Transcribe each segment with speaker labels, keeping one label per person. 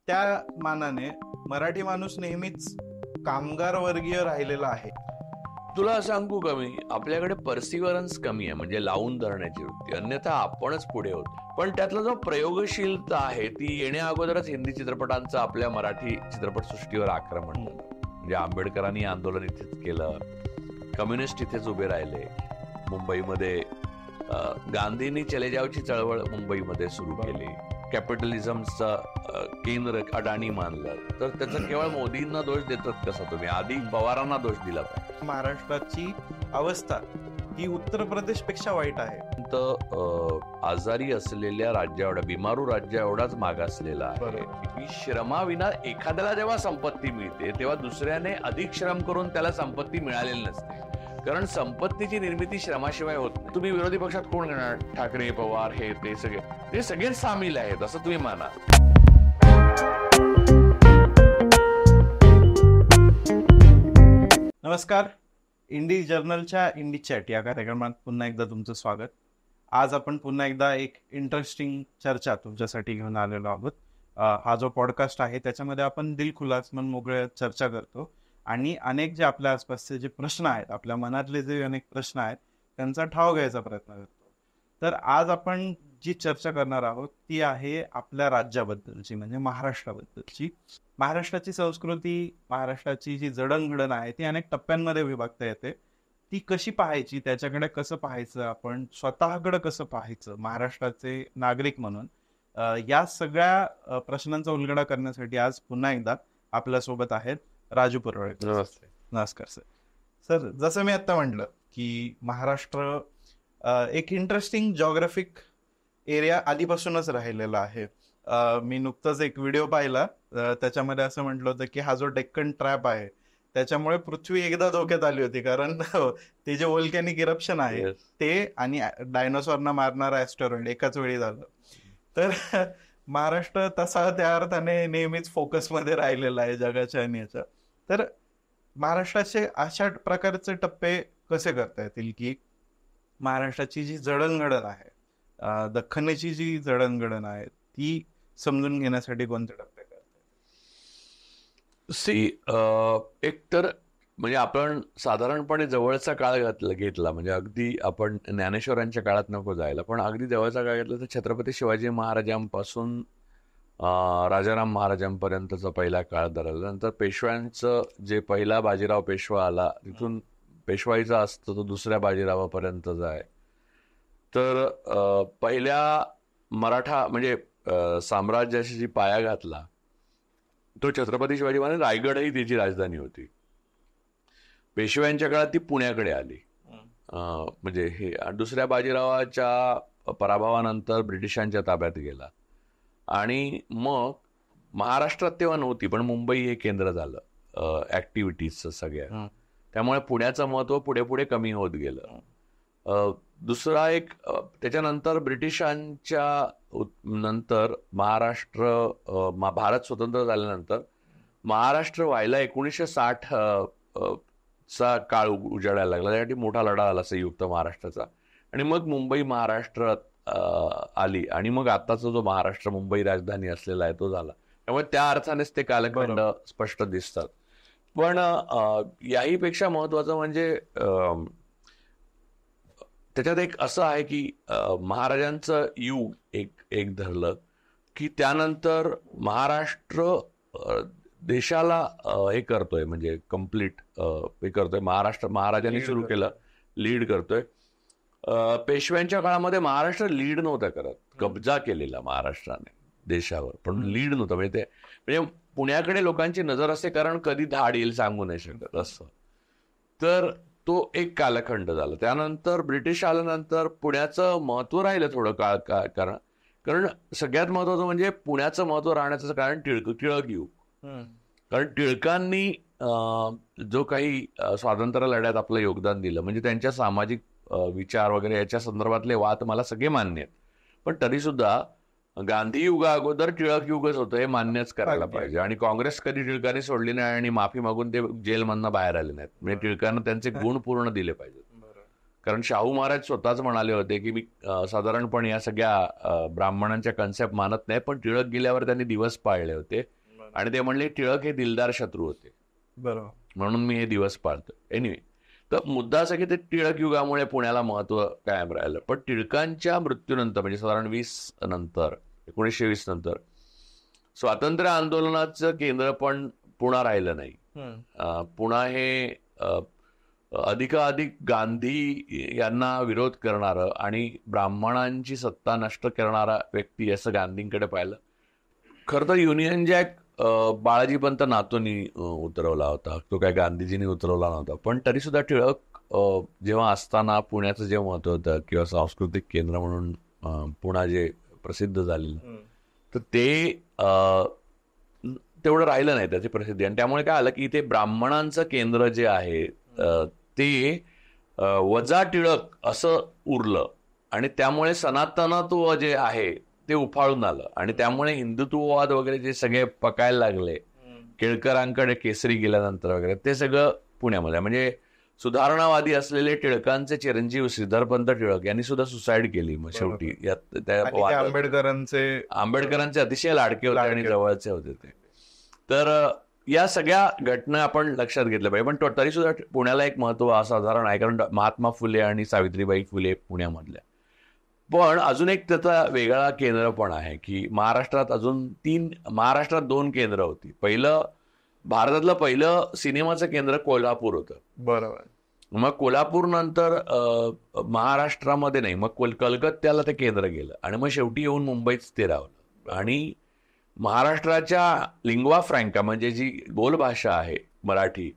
Speaker 1: त्या मानाने मराठी माणूस नेहमीच कामगार वर्गीय राहिलेला आहे.
Speaker 2: तुला सांगू का मी, आपल्याकडे पर्सिव्हरन्स कमी आहे, म्हणजे लावून धरण्याची वृत्ती, अन्यथा आपणच पुढे होतो. पण त्यातला जो प्रयोगशीलता आहे ती येण्या अगोदरच हिंदी चित्रपटांचं आपल्या मराठी चित्रपटसृष्टीवर आक्रमण झालं. म्हणजे आंबेडकरांनी आंदोलन इथेच केलं, कम्युनिस्ट इथेच उभे राहिले. मुंबईमध्ये गांधींनी चले जावची चळवळ मुंबईमध्ये सुरू केली. कॅपिटलिझमचं केंद्र अडाणी मानलं, तर त्याचा केवळ मोदींना दोष देतात कसा तुम्ही? आधी पवारांना दोष दिला पाहिजे.
Speaker 1: महाराष्ट्राची अवस्था ही उत्तर प्रदेश पेक्षा वाईट आहे.
Speaker 2: तर आजारी असलेल्या राज्या एवढा, बिमारू राज्या एवढाच मागासलेला आहे की श्रमाविना एखाद्याला जेव्हा संपत्ती मिळते तेव्हा दुसऱ्याने अधिक श्रम करून त्याला संपत्ती मिळालेली नसते. कारण संपत्तीची निर्मिती श्रमाशिवाय होत नाही. तुम्ही विरोधी पक्षात कोण करणार? ठाकरे, पवार, हे ते सगळे सामील आहेत असं तुम्ही माना.
Speaker 1: नमस्कार. इंडी जर्नलच्या इंडी चॅट या कार्यक्रमात पुन्हा एकदा तुमचं स्वागत. आज आपण पुन्हा एकदा एक इंटरेस्टिंग चर्चा तुमच्यासाठी घेऊन आलेलो आहोत. हा जो पॉडकास्ट आहे त्याच्यामध्ये आपण दिलखुलास मन मोकळ्या चर्चा करतो आणि अनेक जे आपल्या आसपासचे जे प्रश्न आहेत, आपल्या मनातले जे अनेक प्रश्न आहेत त्यांचा ठाव घ्यायचा प्रयत्न करतो. तर आज आपण जी चर्चा करणार आहोत ती आहे आपल्या राज्याबद्दलची, म्हणजे महाराष्ट्राबद्दलची. महाराष्ट्राची संस्कृती, महाराष्ट्राची जी जडणघडण आहे ती अनेक टप्प्यांमध्ये विभागता येते. ती कशी पाहायची, त्याच्याकडे कसं पाहायचं, आपण स्वतःकडे कसं पाहायचं महाराष्ट्राचे नागरिक म्हणून, या सगळ्या प्रश्नांचा उलगडा करण्यासाठी आज पुन्हा एकदा आपल्यासोबत आहेत राजू पुरवळेकर.
Speaker 2: नमस्ते.
Speaker 1: नमस्कार सर. सर, जसं मी आता म्हटलं की महाराष्ट्र एक इंटरेस्टिंग जॉग्राफिक एरिया आधीपासूनच राहिलेला आहे. मी नुकताच एक व्हिडिओ पाहिला, त्याच्यामध्ये असं म्हटलं होतं की हा जो डेक्कन ट्रॅप आहे त्याच्यामुळे पृथ्वी एकदा धोक्यात आली होती, कारण ते जे व्होल्कॅनिक इरप्शन आहे ते आणि डायनोसॉरना मारणारा ॲस्टेरॉइड एकाच वेळी झालं. तर महाराष्ट्र तसा त्या अर्थाने नेहमीच फोकसमध्ये राहिलेला आहे जगाच्या आणि याच्या. तर महाराष्ट्राचे अशा प्रकारचे टप्पे कसे करता येतील की महाराष्ट्राची जी जडणघडण आहे, दख्खनची जी जडणघडण आहे ती समजून घेण्यासाठी कोणते टप्पे करता
Speaker 2: येतील? एक तर म्हणजे आपण साधारणपणे जवळचा काळ घेतला, म्हणजे अगदी आपण ज्ञानेश्वरांच्या काळात नको जायला, पण अगदी जवळचा काळ घेतला तर छत्रपती शिवाजी महाराजांपासून राजाराम महाराजांपर्यंतचा पहिला काळ धरला. नंतर पेशव्यांचं जे पहिला बाजीराव पेशवा आला तिथून पेशवाईचा असतो तो दुसऱ्या बाजीरावापर्यंतचा आहे. तर पहिल्या मराठा म्हणजे साम्राज्याशी जी पाया घातला तो छत्रपती शिवाजी महाराज. रायगड ही त्याची राजधानी होती. पेशव्यांच्या काळात ती पुण्याकडे आली. म्हणजे हे दुसऱ्या बाजीरावाच्या पराभवानंतर ब्रिटिशांच्या ताब्यात गेला आणि मग महाराष्ट्रात तेव्हा नव्हती, पण मुंबई हे केंद्र झालं ऍक्टिव्हिटीजचं सगळ्या. त्यामुळे पुण्याचं महत्व पुढे पुढे कमी होत गेलं. दुसरा एक, त्याच्यानंतर ब्रिटिशांच्या नंतर भारत स्वतंत्र झाल्यानंतर महाराष्ट्र व्हायला 1960 चा काळ उजाडायला लागला. त्यासाठी मोठा लढा आला संयुक्त महाराष्ट्राचा आणि मग मुंबई महाराष्ट्रात आली आणि मग आताचा जो महाराष्ट्र मुंबई राजधानी असलेला आहे तो झाला. त्यामुळे त्या अर्थानेच ते कालखंड स्पष्ट दिसतात. पण याही पेक्षा महत्वाचं म्हणजे त्याच्यात एक असं आहे की महाराजांचं युग एक धरलं की त्यानंतर महाराष्ट्र देशाला हे करतोय, म्हणजे कम्प्लीट हे करतोय. महाराजांनी सुरू केलं, लीड करतोय. पेशव्यांच्या काळामध्ये महाराष्ट्र लीड नव्हता करत, कब्जा केलेला महाराष्ट्राने देशावर, पण लीड नव्हतं. म्हणजे पुण्याकडे लोकांची नजर असते, कारण कधी धाड येईल सांगू नाही शकत असं. तर तो एक कालखंड झाला. त्यानंतर ब्रिटिश आल्यानंतर पुण्याचं महत्व राहिलं थोडं काळ, कारण सगळ्यात महत्वाचं म्हणजे पुण्याचं महत्व राहण्याचं कारण टिळक युग. कारण टिळकांनी जो काही स्वातंत्र्य लढ्यात आपलं योगदान दिलं, म्हणजे त्यांच्या सामाजिक विचार वगैरे याच्या संदर्भातले वाद मला सगळे मान्य आहेत, पण तरी सुद्धा गांधी युगा अगोदर टिळक युगच होतं हे मान्यच करायला पाहिजे. आणि काँग्रेस कधी टिळकांनी सोडली नाही आणि माफी मागून ते जेलमधनं बाहेर आले नाहीत. म्हणजे टिळकांना त्यांचे गुण पूर्ण दिले पाहिजेत. कारण शाहू महाराज स्वतःच म्हणाले होते की मी साधारणपणे या सगळ्या ब्राह्मणांच्या कन्सेप्ट मानत नाही, पण टिळक गेल्यावर त्यांनी दिवस पाळले होते आणि ते म्हणले टिळक हे दिलदार शत्रू होते,
Speaker 1: बरोबर, म्हणून
Speaker 2: मी हे दिवस पाळतो. एनिवे, तर मुद्दा असा की ते टिळक युगामुळे पुण्याला महत्व कायम राहिलं. पण टिळकांच्या मृत्यूनंतर म्हणजे साधारण 1920 नंतर स्वातंत्र्य आंदोलनाचं केंद्र पण पुणा राहिलं नाही. पुणा हे अधिकाधिक गांधी यांना विरोध करणारं आणि ब्राह्मणांची सत्ता नष्ट करणारा व्यक्ती असं गांधींकडे पाहिलं. खरं तर युनियन जॅक बाळाजीपंत नातूंनी उतरवला होता, तो काय गांधीजींनी उतरवला नव्हता. पण तरी सुद्धा टिळक जेव्हा असताना पुण्याचं जे महत्व होतं किंवा सांस्कृतिक केंद्र म्हणून पुणा जे प्रसिद्ध झालेलं, तर ते तेवढं राहिलं नाही त्याची प्रसिद्धी. आणि त्यामुळे काय आलं की इथे ब्राह्मणांचं केंद्र जे आहे ते वजा टिळक असं उरलं आणि त्यामुळे सनातनत्व जे आहे ते उफाळून आलं आणि त्यामुळे हिंदुत्ववाद वगैरे जे सगळे पकायला लागले, केळकरांकडे केसरी गेल्यानंतर वगैरे, ते सगळं पुण्यामध्ये. म्हणजे सुधारणावादी असलेले टिळकांचे चिरंजीव श्रीधरपंत टिळक यांनी सुद्धा सुसाईड केली. मग शेवटी आंबेडकरांचे अतिशय लाडके होते आणि जवळचे होते ते. तर या सगळ्या घटना आपण लक्षात घेतल्या पाहिजे. पण तरी सुद्धा पुण्याला एक महत्व असाधारण आहे, कारण महात्मा फुले आणि सावित्रीबाई फुले पुण्यामधल्या. पण अजून एक त्याचा वेगळा केंद्र पण आहे की महाराष्ट्रात महाराष्ट्रात 2 केंद्र होती. भारतातलं पहिलं सिनेमाचं केंद्र कोल्हापूर होतं.
Speaker 1: बरोबर.
Speaker 2: मग कोल्हापूर नंतर महाराष्ट्रामध्ये नाही, मग कलकत्त्याला ते केंद्र गेलं आणि मग शेवटी येऊन मुंबईत ते राहिलं. आणि महाराष्ट्राच्या लिंग्वा फ्रँका म्हणजे जी बोलभाषा आहे मराठी,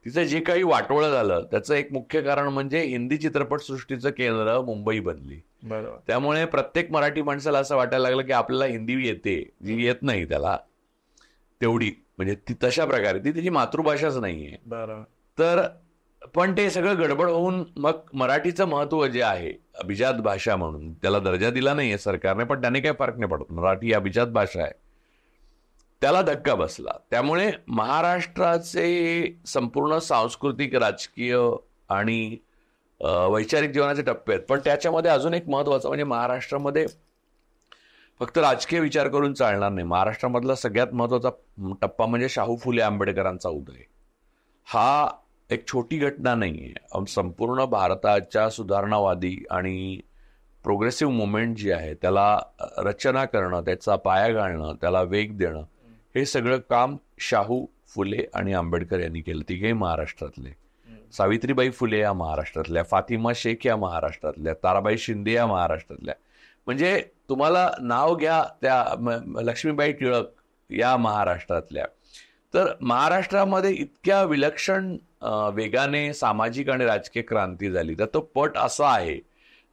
Speaker 2: तिचं जे काही वाटोळं झालं त्याचं एक मुख्य कारण म्हणजे हिंदी चित्रपटसृष्टीचं केंद्र मुंबई बनली.
Speaker 1: बरोबर.
Speaker 2: त्यामुळे प्रत्येक मराठी माणसाला असं वाटायला लागलं की आपल्याला हिंदी येते, जी येत नाही त्याला तेवढी, म्हणजे ती तशा प्रकारे ती त्याची मातृभाषाच नाहीये.
Speaker 1: बरोबर.
Speaker 2: तर पण ते सगळं गडबड होऊन मग मराठीचं महत्व जे आहे, अभिजात भाषा म्हणून त्याला दर्जा दिला नाहीये सरकारने, पण त्याने काही फरक नाही पडत, मराठी अभिजात भाषा आहे, त्याला धक्का बसला. त्यामुळे महाराष्ट्राचे संपूर्ण सांस्कृतिक, राजकीय आणि वैचारिक जीवनाचे टप्पे आहेत. पण त्याच्यामध्ये अजून एक महत्वाचं म्हणजे महाराष्ट्रामध्ये फक्त राजकीय विचार करून चालणार नाही. महाराष्ट्रामधला सगळ्यात महत्वाचा टप्पा म्हणजे शाहू फुले आंबेडकरांचा उदय. हा एक छोटी घटना नाहीये. संपूर्ण भारताच्या सुधारणावादी आणि प्रोग्रेसिव्ह मुवमेंट जी आहे त्याला रचना करणं, त्याचा पाया घालणं, त्याला वेग देणं, हे सगळं काम शाहू, फुले आणि आंबेडकर यांनी केलं. तिघेही महाराष्ट्रातले. सावित्रीबाई फुले या महाराष्ट्रातल्या, फातिमा शेख या महाराष्ट्रातल्या, ताराबाई शिंदे या महाराष्ट्रातल्या. म्हणजे तुम्हाला नाव घ्या त्या लक्ष्मीबाई टिळक या महाराष्ट्रातल्या. तर महाराष्ट्रामध्ये इतक्या विलक्षण वेगाने सामाजिक आणि राजकीय क्रांती झाली. तर तो पट असा आहे.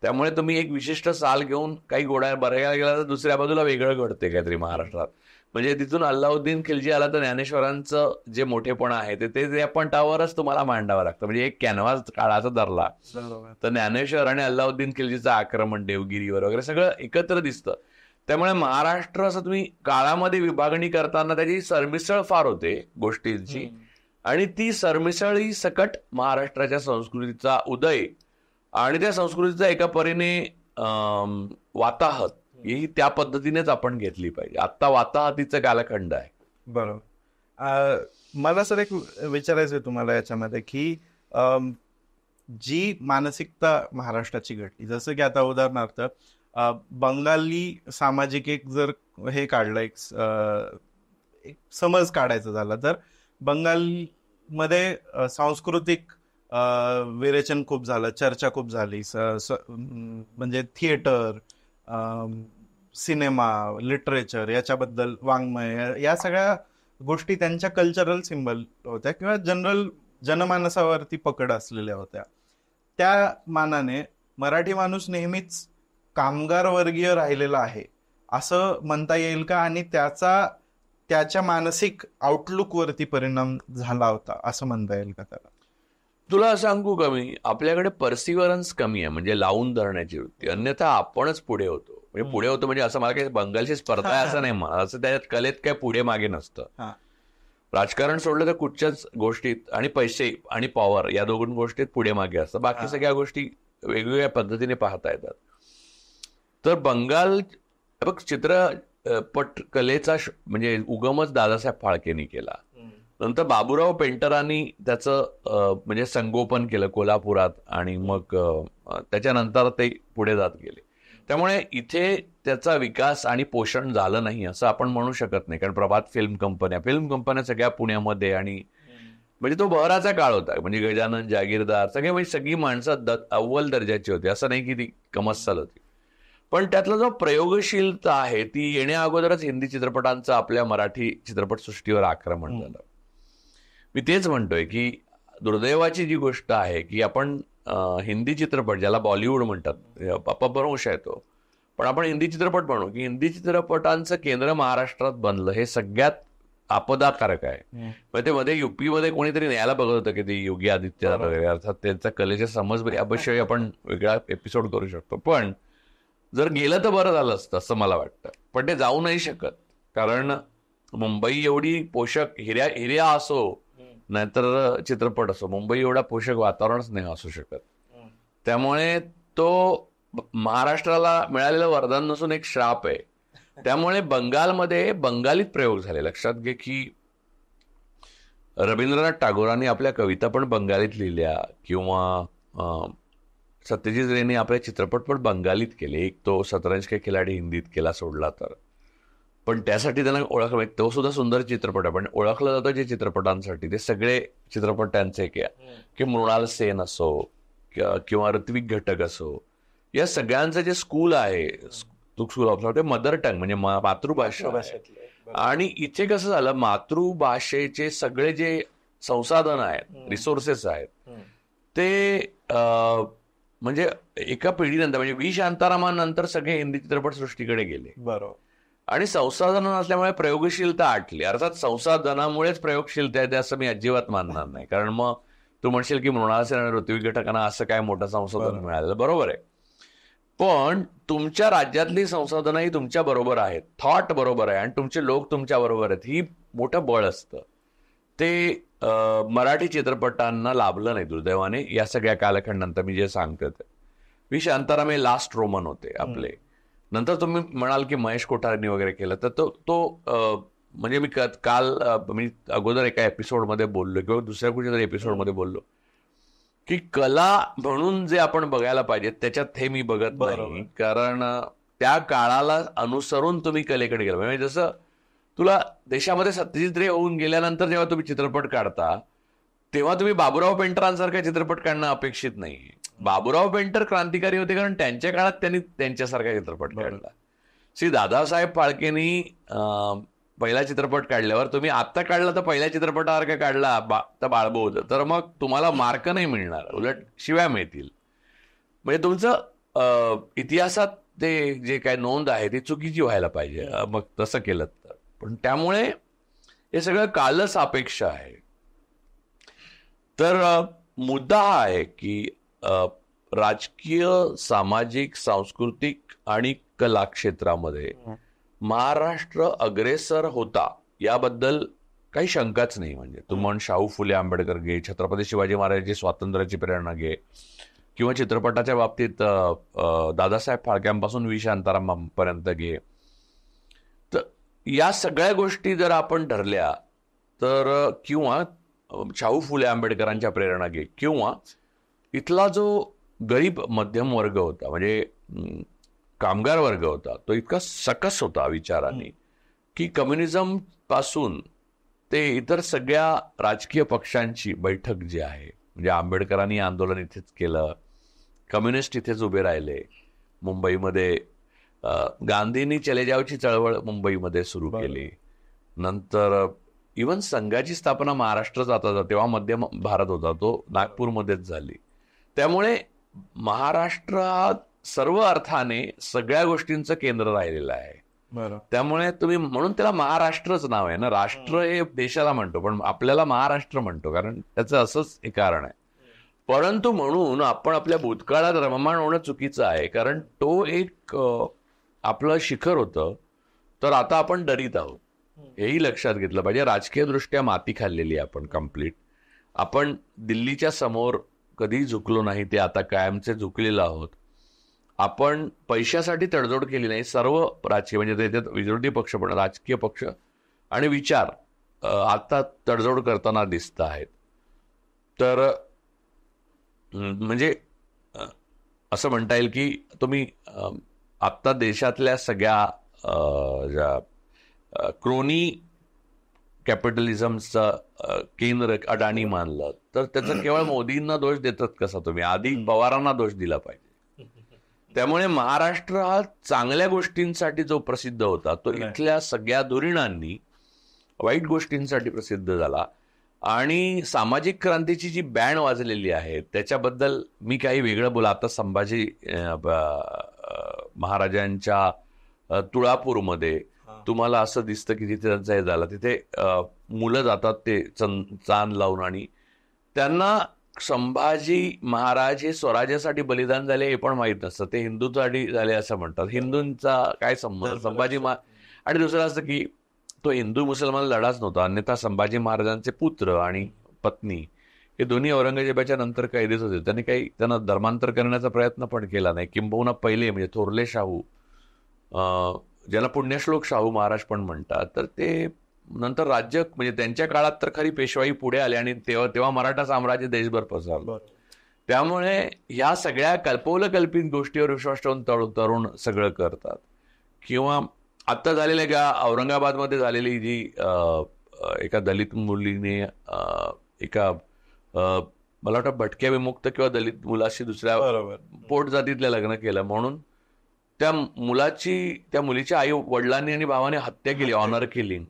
Speaker 2: त्यामुळे तुम्ही एक विशिष्ट साल घेऊन काही गोड्या बऱ्याला गेला तर दुसऱ्या बाजूला वेगळं घडते काहीतरी महाराष्ट्रात. म्हणजे तिथून अल्लाउद्दीन खिलजी आला तर ज्ञानेश्वरांचं जे मोठेपण आहे ते आपण टावरच तुम्हाला मांडावं लागतं. म्हणजे एक कॅनव्हास काळाचा धरला तर ज्ञानेश्वर आणि अल्लाउद्दीन खिलजीचं आक्रमण देवगिरीवर वगैरे सगळं एकत्र दिसतं. त्यामुळे महाराष्ट्र असं तुम्ही काळामध्ये विभागणी करताना त्याची सरमिसळ फार होते गोष्टींची, आणि ती सरमिसळी सकट महाराष्ट्राच्या संस्कृतीचा उदय आणि त्या संस्कृतीचा एका परीने वाताहत ही त्या पद्धतीनेच आपण घेतली पाहिजे. आता वाताहतीचं कालखंड आहे.
Speaker 1: बरोबर. मला सर एक विचारायचं आहे तुम्हाला याच्यामध्ये की जी मानसिकता महाराष्ट्राची घडली, जसं की आता उदाहरणार्थ बंगाली सामाजिक एक जर हे काढलं, एक समज काढायचा झाला तर बंगालमध्ये सांस्कृतिक विरेचन खूप झालं, चर्चा खूप झाली. म्हणजे थिएटर, सिनेमा, लिटरेचर याच्याबद्दल वाङ्मय, या सगळ्या गोष्टी त्यांच्या कल्चरल सिम्बल होत्या किंवा जनरल जनमानसावरती पकड असलेल्या होत्या. त्या मानाने मराठी माणूस नेहमीच कामगार वर्गीय राहिलेला आहे असं म्हणता येईल का? आणि त्याच्या मानसिक आउटलुक वरती परिणाम झाला होता असं म्हणता येईल का त्याला?
Speaker 2: तुला सांगू का मी, आपल्याकडे परसिव्हरन्स कमी आहे, म्हणजे लावून धरण्याची वृत्ती. अन्यथा आपणच पुढे होतो. म्हणजे पुढे होतो म्हणजे असं मला काही बंगालची स्पर्धा आहे असं नाही म्हणा, असं त्याच्यात कलेत काय पुढे मागे नसतं. राजकारण सोडलं तर कुठच्याच गोष्टीत आणि पैसे आणि पॉवर या दोन गोष्टीत पुढे मागे असतं. बाकी सगळ्या गोष्टी वेगवेगळ्या पद्धतीने पाहता येतात. तर बंगाल बघ, चित्रपट कलेचा म्हणजे उगमच दादासाहेब फाळकेंनी केला. नंतर बाबूराव पेंटरांनी त्याचं म्हणजे संगोपन केलं कोल्हापुरात, आणि मग त्याच्यानंतर ते पुढे जात गेले. त्यामुळे इथे त्याचा विकास आणि पोषण झालं नाही असं आपण म्हणू शकत नाही. कारण प्रभात फिल्म कंपन्या सगळ्या पुण्यामध्ये, आणि म्हणजे तो बहराचा काळ होता. म्हणजे गजानन, जागीरदार सगळे, म्हणजे सगळी माणसं अव्वल दर्जाची होती. असं नाही की ती कमस्सल होती. पण त्यातला जो प्रयोगशीलता आहे ती येण्या अगोदरच हिंदी चित्रपटांचं आपल्या मराठी चित्रपटसृष्टीवर आक्रमण झालं. मी तेच म्हणतोय की दुर्दैवाची जी गोष्ट आहे की आपण हिंदी चित्रपट, ज्याला बॉलिवूड म्हणतात, अपभ्रंश आहे तो, पण आपण हिंदी चित्रपट म्हणू की हिंदी चित्रपटांचं केंद्र महाराष्ट्रात बनलं, हे सगळ्यात आपदाकारक आहे. म्हणजे ते मध्ये युपीमध्ये कोणीतरी न्यायला बघत होतं की ते योगी आदित्यनाथ वगैरे, अर्थात त्यांचा कलेचे समज याविषयी आपण वेगळा एपिसोड करू शकतो. पण जर गेलं तर बरं झालं असतं असं मला वाटतं. पण ते जाऊ नाही शकत, कारण मुंबई एवढी पोषक, हिऱ्या असो नाहीतर चित्रपट असो, मुंबई एवढा पोषक वातावरणच नाही असू शकत. त्यामुळे तो महाराष्ट्राला मिळालेलं वरदान नसून एक श्राप आहे. त्यामुळे बंगालमध्ये बंगालीत प्रयोग झाले. लक्षात घे की रवींद्रनाथ टागोरांनी आपल्या कविता पण बंगालीत लिहिल्या, किंवा सत्यजित रेंनी आपले चित्रपट पण बंगालीत केले. एक तो शतरंज के खिलाडी हिंदीत केला सोडला तर, पण त्यासाठी त्यांना ओळखलं, तो सुद्धा सुंदर चित्रपट आहे, पण ओळखलं जातं जे चित्रपटांसाठी ते सगळे चित्रपट त्यांचे की मृणाल सेन असो किंवा ऋत्विक घटक असो, या सगळ्यांचं जे स्कूल आहे, स्कूल ऑफ ते मदर टंग म्हणजे मातृभाषा. आणि इथे कसं झालं, मातृभाषेचे सगळे जे संसाधन आहेत, रिसोर्सेस आहेत, ते म्हणजे एका पिढीनंतर, म्हणजे व्ही शांतारामानंतर सगळे हिंदी चित्रपट सृष्टीकडे गेले.
Speaker 1: बरोबर.
Speaker 2: आणि संसाधन नसल्यामुळे प्रयोगशीलता आटली. अर्थात संसाधनामुळेच प्रयोगशीलता आहे असं मी अजिबात मानणार नाही, कारण मग तू म्हणशील की मृणाल सेन आणि ऋत्विक घटकांना असं काय मोठं संसाधन मिळालेलं, बरोबर आहे. पण तुमच्या राज्यातली संसाधनही तुमच्या बरोबर आहेत, थॉट बरोबर आहे, आणि तुमचे लोक तुमच्या बरोबर आहेत, ही मोठं बळ असतं. ते मराठी चित्रपटांना लाभलं नाही दुर्दैवाने या सगळ्या कालखंडानंतर. मी जे सांगतो ते व्ही शांताराम हे लास्ट रोमन होते आपले. नंतर तुम्ही म्हणाल की महेश कोठारेंनी वगैरे केलं, तर तो म्हणजे मी काल मी अगोदर एका एपिसोडमध्ये बोललो किंवा दुसऱ्या कुठल्या तरी एपिसोडमध्ये बोललो की कला म्हणून जे आपण बघायला पाहिजे त्याच्यात हे मी बघत नाही, कारण त्या काळाला अनुसरून तुम्ही कलेकडे गेला. म्हणजे जसं तुला देशामध्ये सत्यजित रे होऊन गेल्यानंतर जेव्हा तुम्ही चित्रपट काढता तेव्हा तुम्ही बाबूराव पेंटरांसारखा चित्रपट काढणं अपेक्षित नाही. बाबूराव पेंटर क्रांतिकारी होते कारण त्यांच्या काळात त्यांनी त्यांच्यासारखा चित्रपट काढला. दादासाहेब फाळकेंनी पहिला चित्रपट काढल्यावर तुम्ही आत्ता काढला तर पहिल्या चित्रपटासारखा काढला तर बाळबोध, तर मग तुम्हाला मार्क नाही मिळणार, उलट शिव्या मिळतील. म्हणजे तुमचं इतिहासात ते जे काय नोंद आहे ती चुकीची व्हायला पाहिजे मग तसं केलं तर. पण त्यामुळे हे सगळं कालसापेक्ष आहे. तर मुद्दा हा आहे की राजकीय, सामाजिक, सांस्कृतिक आणि कला क्षेत्रामध्ये महाराष्ट्र अग्रेसर होता याबद्दल काही शंकाच नाही. म्हणजे तू म्हण शाहू फुले आंबेडकर घे, छत्रपती शिवाजी महाराजांची स्वातंत्र्याची प्रेरणा घे, किंवा चित्रपटाच्या बाबतीत दादासाहेब फाळक्यांपासून व्ही शांतारामांपर्यंत घे. तर या सगळ्या गोष्टी जर आपण धरल्या तर, किंवा शाहू फुले आंबेडकरांच्या प्रेरणा घे, किंवा इथला जो गरीब मध्यम वर्ग होता, म्हणजे कामगार वर्ग होता, तो इतका सकस होता विचारांनी की कम्युनिझम पासून ते इतर सगळ्या राजकीय पक्षांची बैठक जी आहे, म्हणजे आंबेडकरांनी आंदोलन इथेच केलं, कम्युनिस्ट इथेच उभे राहिले मुंबईमध्ये, गांधींनी चले जावची चळवळ मुंबईमध्ये सुरू केली, नंतर इव्हन संघाची स्थापना महाराष्ट्र जाता तेव्हा मध्य भारत होता तो नागपूरमध्येच झाली. त्यामुळे महाराष्ट्र हा सर्व अर्थाने सगळ्या गोष्टींचं केंद्र राहिलेलं आहे. त्यामुळे तुम्ही म्हणून त्याला महाराष्ट्रच नाव आहे ना, राष्ट्र हे देशाला म्हणतो पण आपल्याला महाराष्ट्र म्हणतो कारण त्याचं असंच एक कारण आहे. परंतु म्हणून आपण आपल्या भूतकाळात रममाण होणं चुकीचं आहे, कारण तो एक आपलं शिखर होतं, तर आता आपण डरीत आहोत हेही लक्षात घेतलं पाहिजे. राजकीय दृष्ट्या माती खाल्लेली आपण कम्प्लीट. आपण दिल्लीच्या समोर कधीही झुकलो नाही, ते आता कायमचे झुकलेलो आहोत. आपण पैशासाठी तडजोड केली नाही. सर्व राजकीय म्हणजे त्याच्यात विरोधी पक्ष पण राजकीय पक्ष आणि विचार आता तडजोड करताना दिसत आहेत. तर म्हणजे असं म्हणता येईल की तुम्ही आत्ता देशातल्या सगळ्या ज्या क्रोनी कॅपिटलिझमचं केंद्र अडाणी मानलं तर त्याचं केवळ मोदींना दोष देतात कसा तुम्ही? आधी पवारांना दोष दिला पाहिजे. त्यामुळे महाराष्ट्र हा चांगल्या गोष्टींसाठी जो प्रसिद्ध होता तो इथल्या सगळ्या धुरीणांनी वाईट गोष्टींसाठी प्रसिद्ध झाला. आणि सामाजिक क्रांतीची जी बँड वाजलेली आहे त्याच्याबद्दल मी काही वेगळं बोला. आता संभाजी महाराजांच्या तुळापूरमध्ये तुम्हाला असं दिसतं की जिथे त्यांचं हे झालं तिथे मुलं जातात ते चांद लावून आणि त्यांना संभाजी महाराज हे स्वराज्यासाठी बलिदान झाले हे पण माहीत नसतं. ते हिंदूसाठी झाले असं म्हणतात. हिंदूंचा काय संबंध संभाजी आणि दुसरं असं की तो हिंदू मुसलमान लढाच नव्हता. अन्यथा संभाजी महाराजांचे पुत्र आणि पत्नी हे दोन्ही औरंगजेबाच्या नंतर कैदेच होते. त्यांना धर्मांतर करण्याचा प्रयत्न पण केला नाही. किंबहुना पहिले म्हणजे थोरले शाहू ज्याला पुण्यश्लोक शाहू महाराज पण म्हणतात तर ते नंतर राज्य म्हणजे त्यांच्या काळात तर खरी पेशवाई पुढे आली आणि तेव्हा मराठा साम्राज्य देशभर पसरलं. त्यामुळे ह्या सगळ्या कल्पित गोष्टीवर विश्वास ठेवून तरुण सगळं करतात. किंवा आत्ता झालेल्या का औरंगाबादमध्ये झालेली जी एका दलित मुलीने एका मला वाटतं भटक्या विमुक्त किंवा दलित मुलाशी दुसऱ्या पोट जातीतल्या लग्न केलं म्हणून त्या मुलीच्या आई वडिलांनी आणि भावाने हत्या केली, ऑनर किलिंग.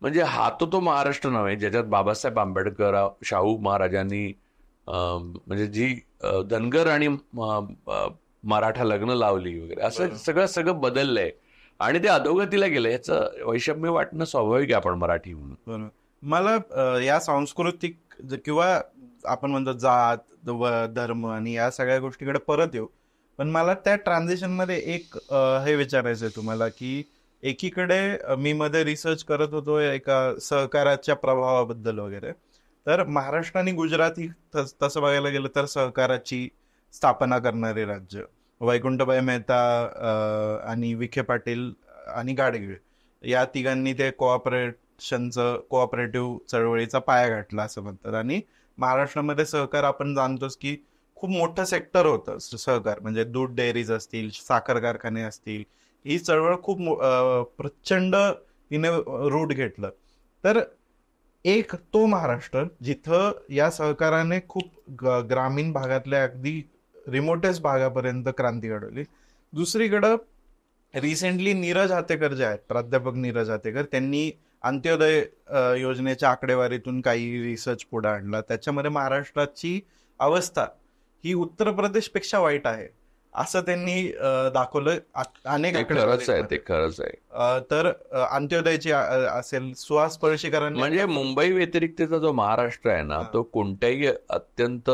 Speaker 2: म्हणजे हा तो महाराष्ट्र नव्हे ज्याच्यात बाबासाहेब आंबेडकर शाहू महाराजांनी म्हणजे जी धनगर आणि मराठा लग्न लावली वगैरे असं सगळं बदललंय आणि ते अधोगतीला गेलं. याचं वैषम्य वाटणं स्वाभाविक आहे आपण मराठी म्हणून.
Speaker 1: मला या सांस्कृतिक किंवा आपण म्हणतो जात धर्म आणि या सगळ्या गोष्टीकडे परत येऊ. पण मला त्या ट्रान्झिशन मध्ये एक हे विचारायचंय तुम्हाला की एकीकडे मी मध्ये रिसर्च करत होतो एका सहकाराच्या प्रभावाबद्दल वगैरे. तर महाराष्ट्र आणि गुजरात ही तसं बघायला गेलं तर सहकाराची स्थापना करणारे राज्य. वैकुंठभाई मेहता आणि विखे पाटील आणि गाडगीळ या तिघांनी ते कोऑपरेटिव्ह चळवळीचा पाया घातला असं म्हणतात. आणि महाराष्ट्रामध्ये सहकार आपण जाणतोच की खूप मोठं सेक्टर होतं सहकार. म्हणजे दूध डेअरीज असतील, साखर कारखाने असतील, ही चळवळ खूप प्रचंड तिने रूट घेतलं. तर एक तो महाराष्ट्र जिथं या सहकाराने खूप ग्रामीण भागातल्या अगदी रिमोटेस्ट भागापर्यंत क्रांती घडवली. दुसरीकडं रिसेंटली नीरज हातेकर जे आहेत, प्राध्यापक नीरज हातेकर, त्यांनी अंत्योदय योजनेच्या आकडेवारीतून काही रिसर्च पुढे आणला. त्याच्यामध्ये महाराष्ट्राची अवस्था ही उत्तर प्रदेशपेक्षा वाईट आहे असं त्यांनी दाखवलं. अनेक
Speaker 2: खरंच आहे.
Speaker 1: तर अंत्योदयची असेल, सुहास स्पर्शीकरांनी
Speaker 2: म्हणजे मुंबई व्यतिरिक्तचा जो महाराष्ट्र आहे ना तो कोणत्याही अत्यंत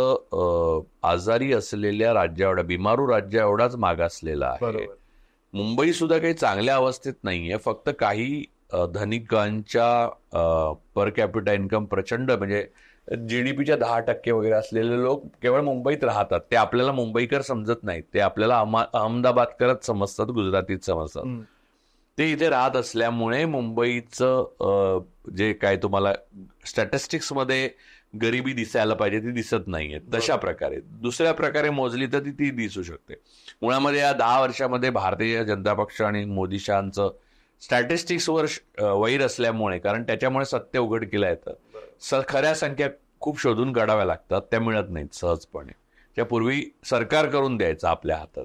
Speaker 2: आजारी असलेल्या राज्या एवढा, बिमारू राज्या एवढाच मागासलेला आहे. मुंबई सुद्धा काही चांगल्या अवस्थेत नाहीये. फक्त काही धनिकांच्या पर कॅपिटा इन्कम प्रचंड म्हणजे जीडीपीच्या 10% वगैरे असलेले लोक केवळ मुंबईत राहतात. ते आपल्याला मुंबईकर समजत नाहीत. ते आपल्याला अहमदाबादकरच समजतात, गुजरातीत समजतात. ते इथे राहत असल्यामुळे मुंबईचं जे काय तुम्हाला स्टॅटिस्टिक्स मध्ये गरिबी दिसायला पाहिजे ती दिसत नाहीये. तशा प्रकारे दुसऱ्या प्रकारे मोजली तर ती दिसू शकते. मुळामध्ये या 10 वर्षामध्ये भारतीय जनता पक्ष आणि मोदी शहांचं स्टॅटिस्टिक्सवर वैर असल्यामुळे, कारण त्याच्यामुळे सत्य उघडकीला येतं. खऱ्या संख्या खूप शोधून काढाव्या लागतात, त्या मिळत नाहीत सहजपणे, त्यापूर्वी सरकार करून द्यायचं आपल्या हातात.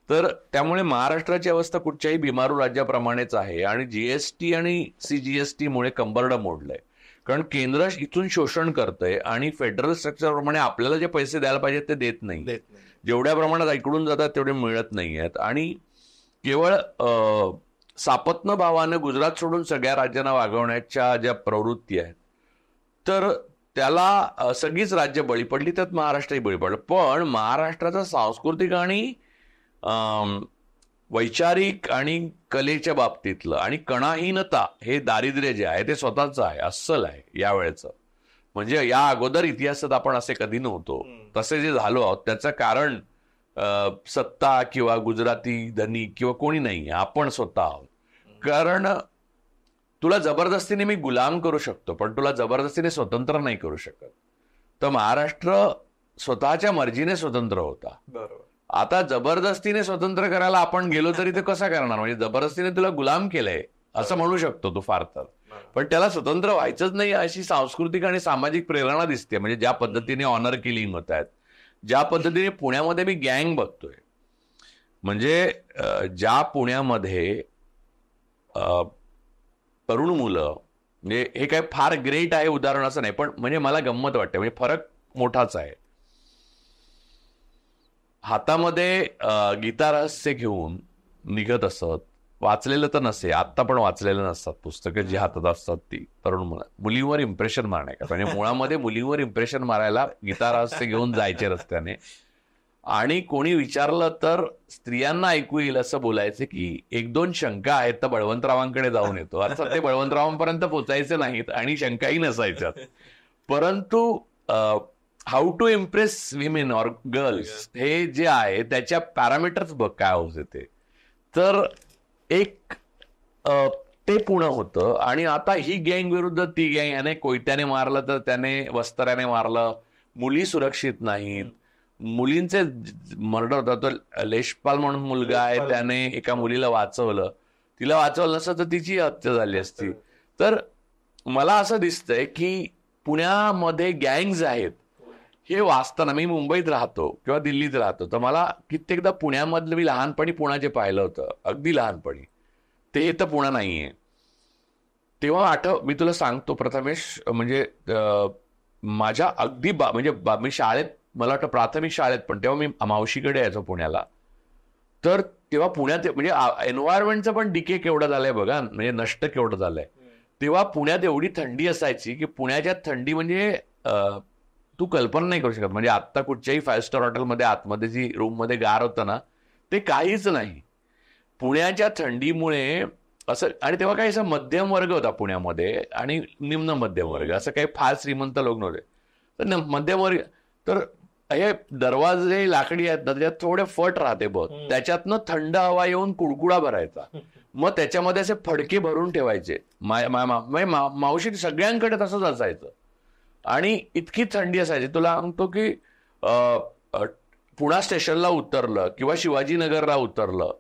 Speaker 2: तर त्यामुळे महाराष्ट्राची अवस्था कुठच्याही बिमारू राज्याप्रमाणेच आहे. आणि जीएसटी आणि सीजीएसटी मुळे कंबरडं मोडलंय. कारण केंद्र इथून शोषण करतंय आणि फेडरल स्ट्रक्चरप्रमाणे आपल्याला जे पैसे द्यायला पाहिजेत ते देत नाही. जेवढ्या प्रमाणात इकडून जातात तेवढे मिळत नाही आहेत. आणि केवळ सापत्न भावानं गुजरात सोडून सगळ्या राज्यांना वागवण्याच्या ज्या प्रवृत्ती आहेत तर त्याला सगळीच राज्य बळी पडली, त्यात महाराष्ट्रही बळी पडलं. पण महाराष्ट्राचा सांस्कृतिक आणि वैचारिक आणि कलेच्या बाबतीतलं आणि कणाहीनता हे दारिद्र्य जे आहे ते स्वतःच आहे, अस्सल आहे यावेळेचं. म्हणजे या अगोदर इतिहासात आपण असे कधी नव्हतो. तसे जे झालो आहोत त्याचं कारण सत्ता किंवा गुजराती धनी किंवा कोणी नाही, आपण स्वतः आहोत. कारण तुला जबरदस्तीने मी गुलाम करू शकतो, पण तुला जबरदस्तीने स्वतंत्र नाही करू शकत. तर महाराष्ट्र स्वतःच्या मर्जीने स्वतंत्र होता.
Speaker 1: बरोबर.
Speaker 2: आता जबरदस्तीने स्वतंत्र करायला आपण गेलो तरी ते कसं करणार? म्हणजे जबरदस्तीने तुला गुलाम केलंय असं म्हणू शकतो तू फार तर. पण त्याला स्वतंत्र व्हायचंच नाही अशी सांस्कृतिक आणि सामाजिक प्रेरणा दिसते. म्हणजे ज्या पद्धतीने ऑनर किलिंग होत आहेत, ज्या पद्धतीने पुण्यामध्ये मी गँग बघतोय, म्हणजे ज्या पुण्यामध्ये तरुण मुलं, म्हणजे हे काय फार ग्रेट आहे उदाहरण असं नाही, पण म्हणजे मला गंमत वाटते. म्हणजे फरक मोठाच आहे. हातामध्ये गीता रहस्य घेऊन निघत असत. वाचलेलं तर नसे, आत्ता पण वाचलेलं नसतात पुस्तकं जी हातात असतात ती तरुण मुलींवर इम्प्रेशन मारण्याकरता. म्हणजे मुळामध्ये मुलींवर इम्प्रेशन मारायला गीता रहस्य घेऊन जायचे रस्त्याने. आणि कोणी विचारलं तर स्त्रियांना ऐकू येईल असं बोलायचं की 1-2 शंका आहेत तर बळवंतरावांकडे जाऊन येतो. अर्थात ते बळवंतरावांपर्यंत पोचायचे नाहीत आणि शंकाही नसायच्यात. परंतु how to impress women or girls हे जे आहे त्याच्या पॅरामीटर्स बघ काय होते ते. तर एक ते पुणं होतं. आणि आता ही गँग विरुद्ध ती गँग, याने कोयत्याने मारलं तर त्याने वस्त्राने मारलं, मुली सुरक्षित नाहीत, मुलींचे मर्डर होतात. तो लेशपाल म्हणून मुलगा आहे, त्याने एका मुलीला वाचवलं, तिला वाचवलं नसतं तर तिची हत्या झाली असती. तर मला असं दिसतंय की पुण्यामध्ये गँग्ज आहेत हे वाचताना, मी मुंबईत राहतो किंवा दिल्लीत राहतो, तर मला कित्येकदा पुण्यामधलं, मी लहानपणी पुणा जे पाहिलं होतं अगदी लहानपणी, ते तर पुणा नाहीये. तेव्हा मी तुला सांगतो प्रथमेश, म्हणजे माझ्या अगदी म्हणजे मी शाळेत, मला वाटतं प्राथमिक शाळेत पण, तेव्हा मी मावशीकडे यायचो पुण्याला. तर तेव्हा पुण्यात म्हणजे एन्व्हायरमेंटचं पण डिके केवढं झालंय बघा, म्हणजे नष्ट केवढं झालंय. तेव्हा पुण्यात एवढी थंडी असायची की पुण्याच्या थंडी म्हणजे तू कल्पना नाही करू शकत. म्हणजे आत्ता कुठच्याही 5 स्टार हॉटेलमध्ये आतमध्ये जी रूममध्ये गार होतं ना, ते काहीच नाही पुण्याच्या थंडीमुळे. असं, आणि तेव्हा काही असं मध्यम वर्ग होता पुण्यामध्ये आणि निम्न मध्यम वर्ग, असं काही फार श्रीमंत लोक नव्हते. तर मध्यम वर्ग, तर हे दरवाजे लाकडी आहेत ना, त्याच्यात थोडे फट राहते बघ, त्याच्यातनं थंड हवा येऊन कुडकुडा भरायचा. मग त्याच्यामध्ये असे फडके भरून ठेवायचे. मावशी सगळ्यांकडे तसंच असायचं. आणि इतकी थंडी असायची, तुला सांगतो की पुणा स्टेशनला उतरलं किंवा शिवाजीनगरला उतरलं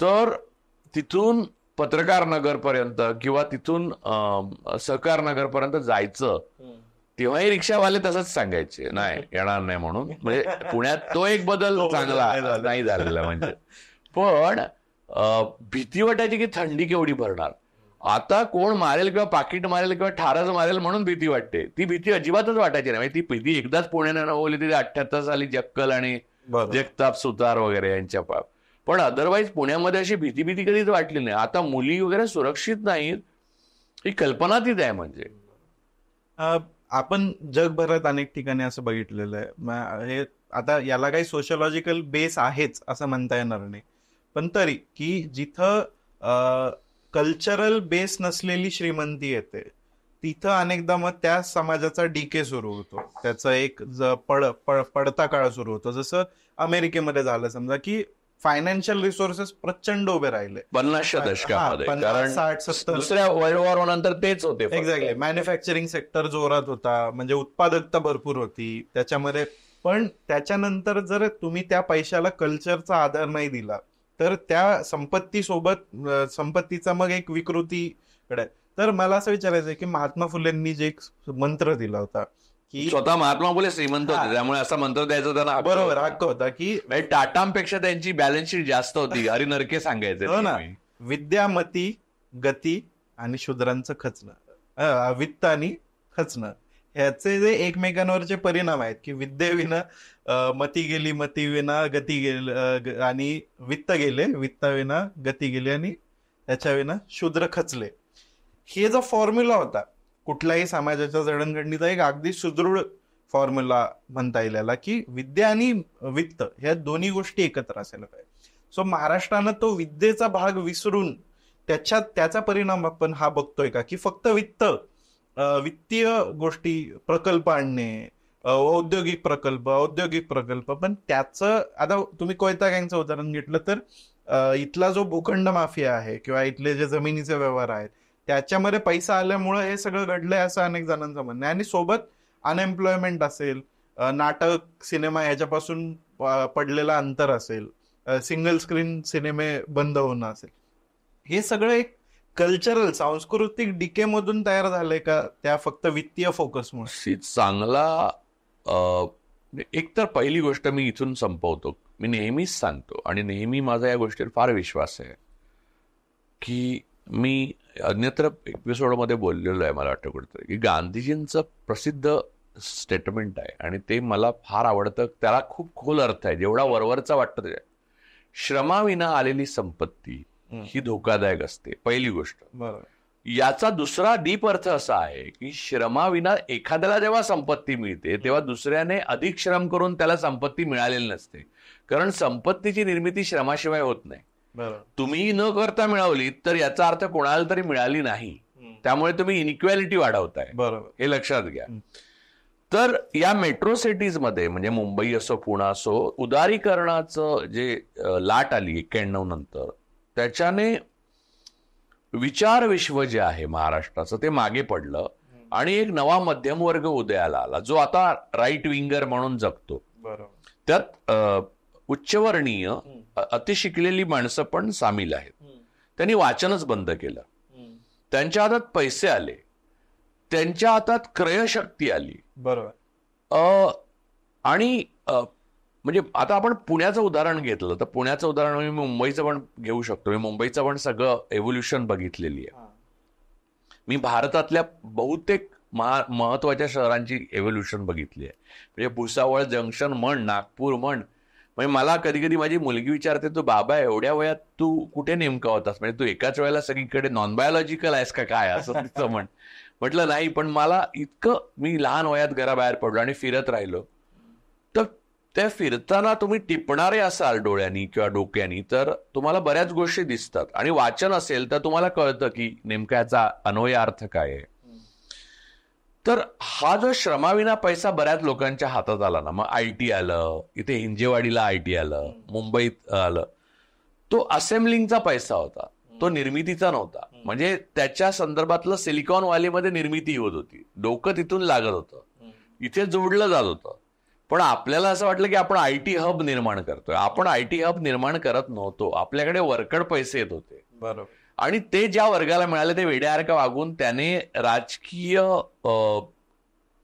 Speaker 2: तर तिथून पत्रकार नगरपर्यंत किंवा तिथून सहकार नगरपर्यंत जायचं, तेव्हाही रिक्षावाले तसंच सांगायचे नाही येणार नाही म्हणून. म्हणजे पुण्यात तो एक बदल चांगला नाही झालेला. म्हणजे पण भीती वाटायची की थंडी केवढी भरणार. आता कोण मारेल किंवा पाकिट मारेल किंवा ठारच मारेल म्हणून भीती वाटते. ती भीती अजिबातच वाटायची नाही. ती भीती एकदाच पुण्याने नवली ती 78 साली जक्कल आणि जगताप सुतार वगैरे यांच्या पण अदरवाईज पुण्यामध्ये अशी भीती कधीच वाटली नाही. आता मुली वगैरे सुरक्षित नाहीत ही कल्पना तीच आहे. म्हणजे
Speaker 1: आपण जगभरात अनेक ठिकाणी असं बघितलेलं आहे. हे आता याला काही सोशलॉजिकल बेस आहेच असं म्हणता येणार नाही, पण तरी की जिथं कल्चरल बेस नसलेली श्रीमंती येते तिथं अनेकदा मग त्या समाजाचा डीके सुरू होतो, त्याचा एक पडता काळ सुरू होतो. जसं अमेरिकेमध्ये झालं समजा की फायनान्शियल रिसोर्सेस प्रचंड उभे राहिले
Speaker 2: 50च्या दशकामध्ये,
Speaker 1: 60-70
Speaker 2: दुसऱ्या वर्ल्ड वॉर नंतर तेच होते.
Speaker 1: एक्झॅक्टली. मॅन्युफॅक्चरिंग सेक्टर जोरात होता, म्हणजे उत्पादकता भरपूर होती त्याच्यामध्ये. पण त्याच्यानंतर जर तुम्ही त्या पैशाला कल्चरचा आधार नाही दिला तर त्या संपत्तीचा मग एक विकृतीकडे. तर मला असं विचारायचं की महात्मा फुलेंनी जे एक मंत्र दिला होता की,
Speaker 2: स्वतः महात्मा फुले श्रीमंत होते त्यामुळे असा मंत्र द्यायचा त्यांना
Speaker 1: बरोबर हक्क होता की
Speaker 2: टाटांपेक्षा त्यांची बॅलन्स शीट जास्त होती. हरी नरके सांगायचे
Speaker 1: हो ना, विद्यामती गती आणि शूद्रांचं खचणं, वित्त आणि खचणं, ह्याचे जे एकमेकांवरचे परिणाम आहेत की विद्येविना मती गेली, मती विना गती गेली आणि वित्त गेले, वित्ताविना गती गेली आणि त्याच्या विना शूद्र खचले. हे जो फॉर्म्युला होता कुठल्याही समाजाच्या जडणघडणीचा एक अगदी सुदृढ फॉर्म्युला म्हणता येईल याला, की विद्या आणि वित्त ह्या दोन्ही गोष्टी एकत्र असायला पाहिजे. सो महाराष्ट्रानं तो विद्येचा भाग विसरून त्याचा परिणाम आपण हा बघतोय का की फक्त वित्त वित्तीय गोष्टी, प्रकल्प आणणे, औद्योगिक प्रकल्प, पण त्याचं आता तुम्ही कोयता गँगचं उदाहरण घेतलं तर इथला जो भूखंड माफिया आहे किंवा इथले जे जमिनीचे व्यवहार आहेत त्याच्यामध्ये पैसा आल्यामुळे हे सगळं घडलंय असं अनेक जणांचं म्हणणं आहे. आणि सोबत अनएम्प्लॉयमेंट असेल, नाटक सिनेमा ह्याच्यापासून पडलेला अंतर असेल, सिंगल स्क्रीन सिनेमे बंद होणं असेल, हे सगळं एक कल्चरल सांस्कृतिक डिके मधून तयार झालंय का त्या फक्त वित्तीय फोकसमुळे?
Speaker 2: चांगला एक तर पहिली गोष्ट मी इथून संपवतो. मी नेहमीच सांगतो आणि नेहमी माझा या गोष्टीवर फार विश्वास आहे की मी अन्यत्र एपिसोडमध्ये बोललेलो आहे, मला वाटतं कुठेतरी, की गांधीजींचं प्रसिद्ध स्टेटमेंट आहे आणि ते मला फार आवडतं. त्याला खूप खोल अर्थ आहे, जेवढा वरवरचा वाटतं त्याच्या. श्रमाविना आलेली संपत्ती ही धोकादायक असते, पहिली गोष्ट.
Speaker 1: बरोबर.
Speaker 2: याचा दुसरा डीप अर्थ असा आहे की श्रमाविना एखाद्याला जेव्हा संपत्ती मिळते तेव्हा दुसऱ्याने अधिक श्रम करून त्याला संपत्ती मिळालेली नसते, कारण संपत्तीची निर्मिती श्रमाशिवाय होत नाही. तुम्ही न करता मिळवली तर याचा अर्थ कोणाला तरी मिळाली नाही, त्यामुळे तुम्ही इनइक्वॅलिटी वाढवताय.
Speaker 1: बरोबर,
Speaker 2: हे लक्षात घ्या. तर या मेट्रो सिटीज मध्ये म्हणजे मुंबई असो, पुणे असो, उदारीकरणाचं जे लाट आली 91 नंतर, त्याच्याने विचार विश्व जे आहे महाराष्ट्राचं ते मागे पडलं आणि एक नवा मध्यमवर्ग उदयाला आला जो आता राईट विंगर म्हणून जगतो. त्यात उच्चवर्णीय अतिशिकलेली माणसं पण सामील आहेत. त्यांनी वाचनच बंद केलं, त्यांच्या हातात पैसे आले, त्यांच्या हातात क्रयशक्ती आली.
Speaker 1: बरोबर.
Speaker 2: आणि म्हणजे आता आपण पुण्याचं उदाहरण घेतलं तर पुण्याचं उदाहरण मी मुंबईचं पण घेऊ शकतो. मी मुंबईचं पण सगळं एव्होल्युशन बघितलेली आहे. मी भारतातल्या बहुतेक महत्वाच्या शहरांची एव्होल्युशन बघितली आहे. म्हणजे भुसावळ जंक्शन म्हण, नागपूर म्हण. म्हणजे मला कधी कधी माझी मुलगी विचारते, तू बाबा एवढ्या वयात तू कुठे नेमका होतास, म्हणजे तू एकाच वेळेला सगळीकडे नॉन बायोलॉजिकल आहेस का काय, असं तिचं म्हण. म्हटलं नाही, पण मला इतकं, मी लहान वयात घराबाहेर पडलो आणि फिरत राहिलो. तर त्या फिरताना तुम्ही टिपणारे असाल डोळ्यांनी किंवा डोक्यानी तर तुम्हाला बऱ्याच गोष्टी दिसतात, आणि वाचन असेल तर तुम्हाला कळतं की नेमका याचा अन्वय अर्थ काय आहे. तर हा जो श्रमाविना पैसा बऱ्याच लोकांच्या हातात आला ना, मग IT आलं, इथे हिंजेवाडीला IT आलं, मुंबईत आलं, तो असेंब्लिंगचा पैसा होता, तो निर्मितीचा नव्हता. म्हणजे त्याच्या संदर्भातलं सिलिकॉन व्हॅलीमध्ये निर्मिती होत होती, डोकं तिथून लागत होतं, इथे जोडलं जात होतं. पण आपल्याला असं वाटलं की आपण IT हब निर्माण करतोय. आपण IT हब निर्माण करत नव्हतो, आपल्याकडे वरकड पैसे येत होते.
Speaker 1: बरोबर.
Speaker 2: आणि ते ज्या वर्गाला मिळाले ते वेड्यासारखं वागून त्याने राजकीय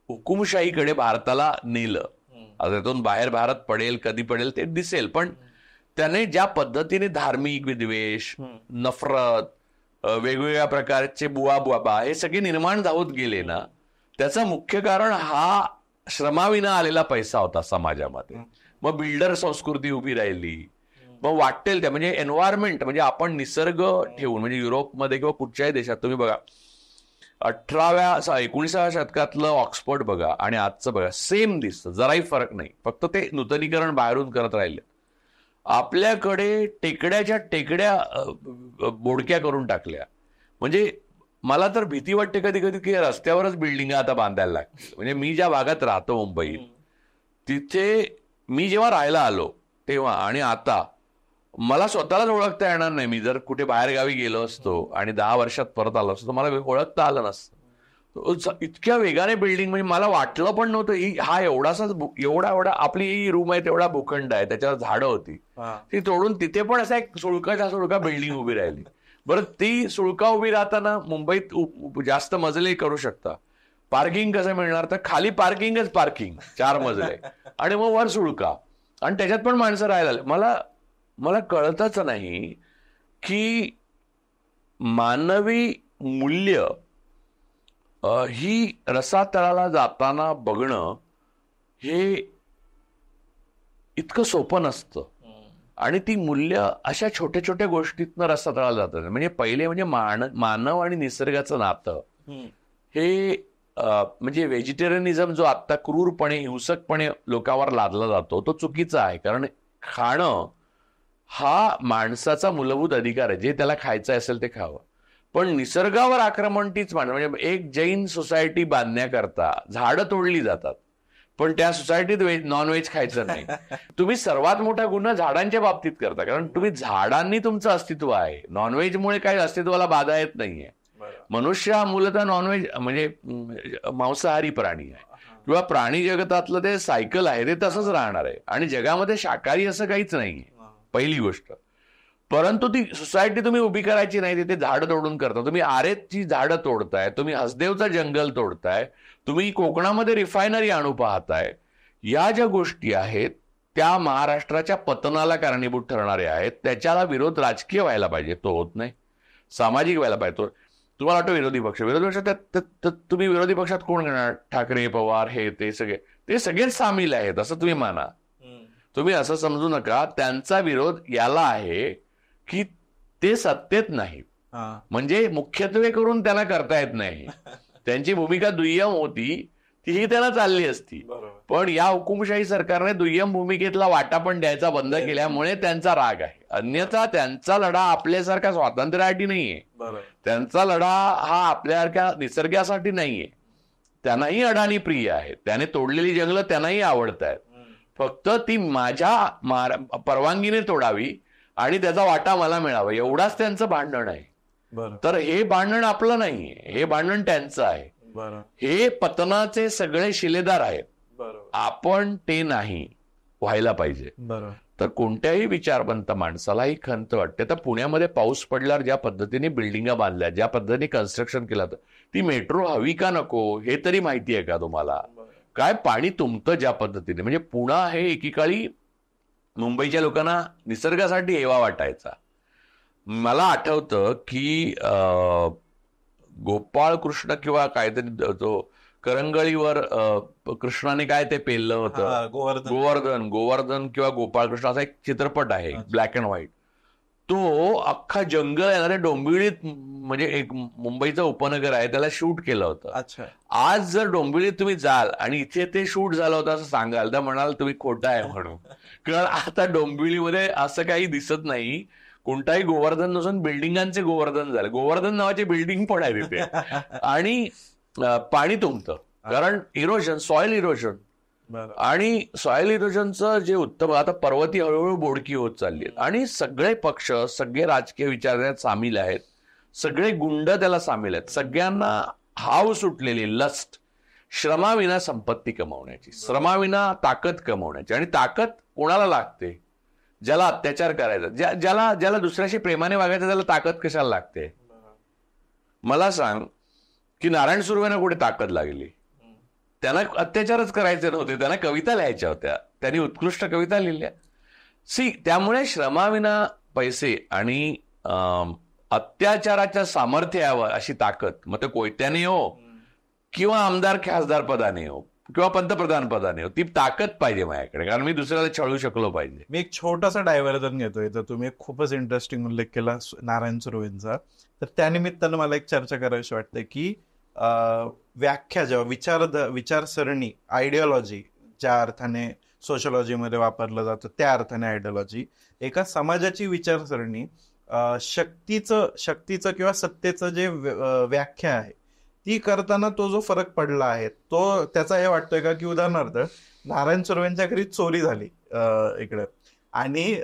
Speaker 2: हुकुमशाहीकडे भारताला नेलं. आता त्यातून बाहेर भारत पडेल, कधी पडेल ते दिसेल, पण त्याने ज्या पद्धतीने धार्मिक विद्वेष, नफरत, वेगवेगळ्या प्रकारचे बुवा बुवा हे सगळे निर्माण होत गेले ना, त्याचं मुख्य कारण हा श्रमाविना आलेला पैसा होता समाजामध्ये. मग बिल्डर संस्कृती उभी राहिली, मग वाटेल त्या, म्हणजे एन्व्हायरमेंट, म्हणजे आपण निसर्ग ठेवून, म्हणजे युरोपमध्ये किंवा कुठच्याही देशात तुम्ही बघा, 19व्या शतकातलं ऑक्सफोर्ड बघा आणि आजचं बघा, सेम दिसतं, जराही फरक नाही, फक्त ते नूतनीकरण बाहेरून करत राहिले. आपल्याकडे टेकड्याच्या टेकड्या बोडक्या करून टाकल्या. म्हणजे मला तर भीती वाटते कधी कधी की रस्त्यावरच बिल्डिंग आता बांधायला लागतील. म्हणजे मी ज्या भागात राहतो मुंबईत, तिथे मी जेव्हा राहायला आलो तेव्हा आणि आता मला स्वतःलाच ओळखता येणार नाही. मी जर कुठे बाहेर गावी गेलो असतो आणि 10 वर्षात परत आलो असतो, मला ओळखता आलं नसतं. इतक्या वेगाने बिल्डिंग, म्हणजे मला वाटलं पण नव्हतं हा एवढासाच एवढा आपली ही रूम आहे तेवढा भूखंड आहे, त्याच्यावर झाडं होती, ती तोडून तिथे पण असा एक सुळका बिल्डिंग उभी राहिली. बरं, ती सुळका उभी राहताना मुंबईत जास्त मजले करू शकता, पार्किंग कसं मिळणार, तर खाली पार्किंगच पार्किंग 4 मजले आणि मग वर सुळका, आणि त्याच्यात पण माणसं राहायला. मला कळतच नाही की मानवी मूल्य ही रसातळाला जाताना बघणं हे इतकं सोपं नसतं. आणि ती मूल्य अशा छोट्या छोट्या गोष्टीतनं रसातळाला जातात. म्हणजे पहिले म्हणजे मानव आणि निसर्गाचं नातं हे म्हणजे व्हेजिटेरियनिझम जो आता क्रूरपणे, हिंसकपणे लोकांवर लादला जातो तो चुकीचा आहे. कारण खाणं हा माणसाचा मूलभूत अधिकार आहे, जे त्याला खायचं असेल ते खावं. पण निसर्गावर आक्रमण तीच म्हणजे एक जैन सोसायटी बांधण्याकरता झाडं तोडली जातात, पण त्या सोसायटीत नॉनव्हेज खायचं नाही. तुम्ही सर्वात मोठा गुन्हा झाडांच्या बाबतीत करता, कारण तुम्ही झाडांनी तुमचं अस्तित्व आहे. नॉनव्हेजमुळे काही अस्तित्वाला बाधा येत नाहीये. मनुष्य हा मूलतः नॉनव्हेज म्हणजे मांसाहारी प्राणी आहे, किंवा प्राणी जगतातलं ते सायकल आहे ते तसंच राहणार आहे. आणि जगामध्ये शाकाहारी असं काहीच नाहीये, पहिली गोष्ट. परंतु ती सोसायटी तुम्ही उभी करायची नाही, तिथे झाडं तोडून करता. तुम्ही आरेची झाडं तोडताय, तुम्ही हसदेवचं जंगल तोडताय, तुम्ही कोकणामध्ये रिफायनरी आणू पाहताय. या ज्या गोष्टी आहेत त्या महाराष्ट्राच्या पतनाला कारणीभूत ठरणाऱ्या आहेत. त्याच्याला विरोध राजकीय व्हायला पाहिजे, तो होत नाही. सामाजिक व्हायला पाहिजे. तुम्हाला वाटतं विरोधी पक्ष त्यात तुम्ही विरोधी पक्षात कोण घेणार? ठाकरे, पवार, हे ते सगळेच सामील आहेत असं तुम्ही माना. तुम्ही असं समजू नका त्यांचा विरोध याला आहे की ते सत्तेत नाही, म्हणजे मुख्यत्वे करून त्यांना करता येत नाही. त्यांची भूमिका दुय्यम होती, तीही त्यांना चालली असती. पण या हुकुमशाही सरकारने दुय्यम भूमिकेतला वाटा पण द्यायचा बंद केल्यामुळे त्यांचा राग आहे. अन्यथा त्यांचा लढा आपल्यासारख्या स्वातंत्र्यासाठी नाहीये, त्यांचा लढा हा आपल्यासारख्या निसर्गासाठी नाहीये. त्यांनाही अडाणी प्रिय आहे, त्याने तोडलेली जंगलं त्यांनाही आवडत आहेत. फक्त ती माझ्या परवानगीने तोडावी आणि त्याचा वाटा मला मिळावा, एवढाच त्यांचं भांडण आहे. तर हे भांडण आपलं नाहीये, हे भांडण त्यांचं आहे. हे पतनाचे सगळे शिलेदार आहेत, आपण ते नाही व्हायला पाहिजे. तर कोणत्याही विचारवंत माणसाला ही खंत वाटते. तर पुण्यामध्ये पाऊस पडल्यावर ज्या पद्धतीने बिल्डिंगा बांधल्या, ज्या पद्धतीने कन्स्ट्रक्शन केलं, ती मेट्रो हवी का नको हे तरी माहिती आहे का तुम्हाला? काय पाणी तुंबतं ज्या पद्धतीने, म्हणजे पुणा हे एकीकाळी मुंबईच्या लोकांना निसर्गासाठी हेवा वाटायचा. मला आठवतं की गोपाळ कृष्ण किंवा काहीतरी तो करंगळीवर कृष्णाने काय ते पेललं होतं, गोवर्धन किंवा गोपाळ कृष्ण असा एक चित्रपट आहे, ब्लॅक अँड व्हाईट. तो अख्खा जंगल येणाऱ्या डोंबिवलीत, म्हणजे एक मुंबईचं उपनगर आहे, त्याला शूट केलं होतं. आज जर डोंबिवलीत तुम्ही जाल आणि इथे ते शूट झालं होतं असं सांगाल तर म्हणाल तुम्ही खोटं आहे म्हणून. कारण आता डोंबिवलीमध्ये असं काही दिसत नाही. कोणताही गोवर्धन नसून बिल्डिंगांचे गोवर्धन झालं. गोवर्धन नावाची बिल्डिंग पण आहे तिथे. आणि पाणी तुंबतं, कारण इरोजन, सॉइल इरोजन. आणि सॉइल इरोजनचं जे उत्तम, आता पर्वती हळूहळू बोडकी होत चालली आहेत आणि सगळे पक्ष, सगळे राजकीय विचारधाऱ्यात सामील आहेत, सगळे गुंड त्याला सामील आहेत. सगळ्यांना हाव सुटलेली लस्ट, श्रमाविना संपत्ती कमावण्याची, श्रमाविना ताकद कमावण्याची. आणि ताकद कोणाला लागते? ज्याला अत्याचार करायचा, ज्याला दुसऱ्याशी प्रेमाने वागायचं, त्याला ताकद कशाला लागते? मला सांग की नारायण सुर्वेंना कुठे ताकद लागली? त्यांना अत्याचारच करायचे नव्हते, त्यांना कविता लिहायच्या होत्या, त्यांनी उत्कृष्ट कविता लिहिल्या. त्यामुळे श्रमाविना पैसे आणि अत्याचाराच्या सामर्थ्यावर अशी ताकद, मग ते कोयत्याने हो किंवा आमदार खासदार पदाने हो किंवा पंतप्रधान पदाने हो, ती ताकद पाहिजे माझ्याकडे, कारण मी दुसऱ्याला छळू शकलो पाहिजे.
Speaker 1: मी एक छोटासा डायव्हर्जन घेतोय. तर तुम्ही खूपच इंटरेस्टिंग उल्लेख केला नारायण सुर्वेंचा. तर त्यानिमित्तानं मला एक चर्चा करावीशी वाटते की व्याख्या, जेव्हा विचारसरणी, आयडिओलॉजी ज्या अर्थाने सोशलॉजीमध्ये वापरलं जातं त्या अर्थाने आयडिओलॉजी, एका समाजाची विचारसरणी शक्तीचं किंवा सत्तेचं जे व्याख्या आहे ती करताना तो जो फरक पडला आहे तो त्याचा हे वाटतोय का की उदाहरणार्थ नारायण सुर्वेंच्या घरी चोरी झाली इकडे, आणि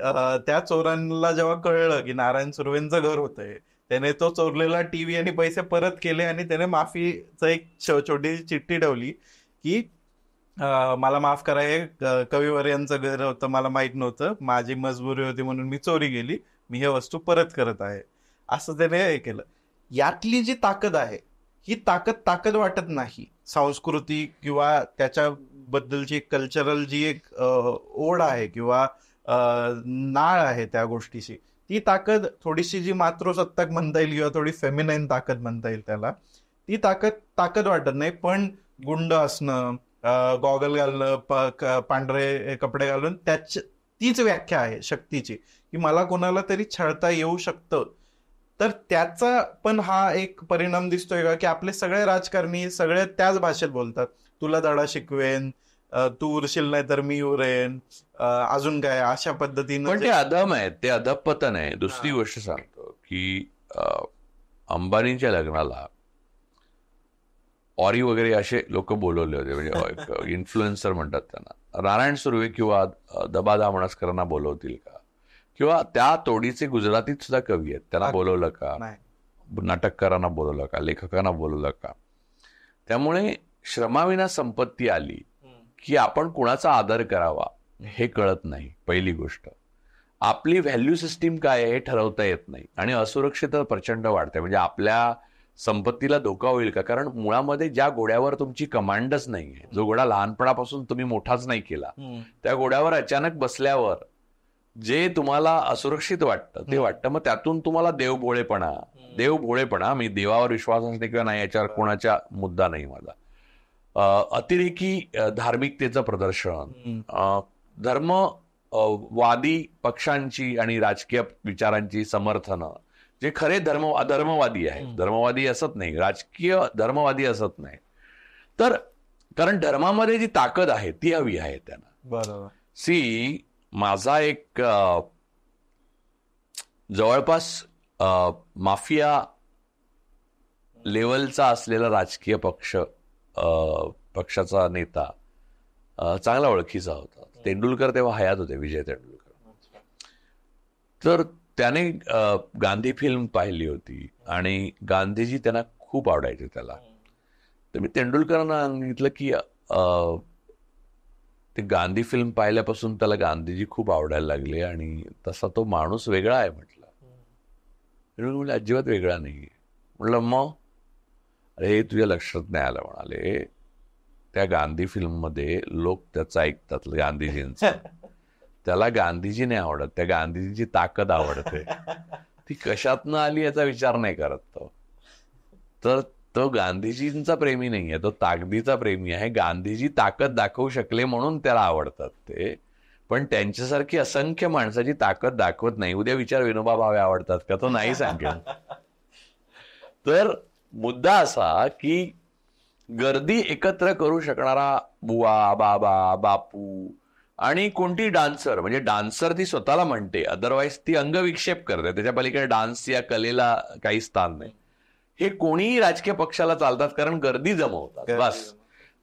Speaker 1: त्या चोरांना जेव्हा कळलं की नारायण सुर्वेंचं घर होतंय, त्याने तो चोरलेला टीव्ही आणि पैसे परत केले आणि त्याने माफीचं एक छोटी चिठ्ठी ठेवली की मला माफ करा, हे कविवर्यांचं घर होतं, मला माहित नव्हतं, माझी मजबुरी होती म्हणून मी चोरी केली, मी हे वस्तू परत करत आहे, असं त्याने हे केलं. यातली जी ताकद आहे ही ताकद वाटत नाही. संस्कृती किंवा त्याच्याबद्दलची कल्चरल जी एक ओढ आहे किंवा नाळ आहे त्या गोष्टीशी, ती ताकद थोडीशी जी मातृसत्ताक म्हणता येईल किंवा थोडी फेमिनाईन ताकद म्हणता येईल त्याला, ती ताकद वाटत नाही. पण गुंड असणं, गॉगल घालणं, पांढरे कपडे घालून तीच व्याख्या आहे शक्तीची की मला कोणाला तरी छळता येऊ शकतं. तर त्याचा पण हा एक परिणाम दिसतोय का की आपले सगळे राजकारणी सगळे त्याच भाषेत बोलतात, तुला धडा शिकवेन, तू उरशील नाही तर मी उरेन, अजून काय, अशा पद्धतीने.
Speaker 2: पण ते अधम आहे, ते अधपतन आहे. दुसरी गोष्ट सांगतो की अंबानींच्या लग्नाला ऑरी वगैरे असे लोक बोलवले होते, म्हणजे इन्फ्लुएन्सर म्हणतात त्यांना. नारायण सुर्वे किंवा दबा दामणसकरांना बोलवतील का? किंवा त्या तोडीचे गुजरातीत सुद्धा कवी आहेत, त्यांना बोलवलं का? नाटककारांना बोलवलं का? लेखकांना बोलवलं का? त्यामुळे श्रमाविना संपत्ती आली की आपण कुणाचा आदर करावा हे कळत नाही. पहिली गोष्ट, आपली व्हॅल्यू सिस्टीम काय आहे हे ठरवता येत नाही, आणि असुरक्षितता प्रचंड वाढते. म्हणजे आपल्या संपत्तीला धोका होईल का? कारण मुळामध्ये ज्या घोड्यावर तुमची कमांडच नाहीये, जो घोडा लहानपणापासून तुम्ही मोठाच नाही केला, त्या घोड्यावर अचानक बसल्यावर जे तुम्हाला असुरक्षित वाटतं ते वाटतं. मग त्यातून तुम्हाला देवभोळेपणा, मी देवावर विश्वास असणे किंवा नाही याच्यावर कोणाचा मुद्दा नाही माझा, अतिरेकी धार्मिकतेचं प्रदर्शन, धर्मवादी पक्षांची आणि राजकीय विचारांची समर्थन, जे खरे धर्मवादी आहेत, धर्मवादी असत नाही, राजकीय धर्मवादी असत नाही, तर कारण धर्मामध्ये जी ताकद आहे ती हवी आहे त्यांना.
Speaker 1: बरोबर.
Speaker 2: माझा एक जवळपास माफिया लेवलचा असलेला राजकीय पक्षाचा नेता चांगला ओळखीचा होता. तेंडुलकर तेव्हा हयात होते, विजय तेंडुलकर. तर त्याने गांधी फिल्म पाहिली होती आणि गांधीजी त्यांना खूप आवडायचे त्याला. तर मी तेंडुलकरांना सांगितलं की ते गांधी फिल्म पाहिल्यापासून त्याला गांधीजी खूप आवडायला लागले आणि तसा तो माणूस वेगळा आहे म्हटलं. म्हणलं अजिबात वेगळा नाही. म्हटलं मग? अरे तुझ्या लक्षात नाही आलं. म्हणाले त्या गांधी फिल्ममध्ये लोक त्याचं ऐकतात, गांधीजींचं. त्याला गांधीजी नाही आवडत, त्या गांधीजीची ताकद आवडते. ती कशातनं आली याचा विचार नाही करत तो. तर तो गांधीजींचा प्रेमी नाहीये, तो ताकदीचा प्रेमी आहे. गांधीजी ताकद दाखवू शकले म्हणून त्याला आवडतात ते, पण त्यांच्यासारखी असंख्य माणसाची ताकद दाखवत नाही. उद्या विचार विनोबा भावे आवडतात का? तो नाही सांगेल. तर मुद्दा असा की गर्दी एकत्र करू शकणारा बुवा, बाबा, बापू आणि कोणती डान्सर, म्हणजे डान्सर ती स्वतःला म्हणते, अदरवाईज ती अंगविक्षेप करते, त्याच्या पलीकडे डान्स या कलेला काही स्थान नाही. हे कोणीही राजकीय पक्षाला चालतात कारण गर्दी जमवतात बस.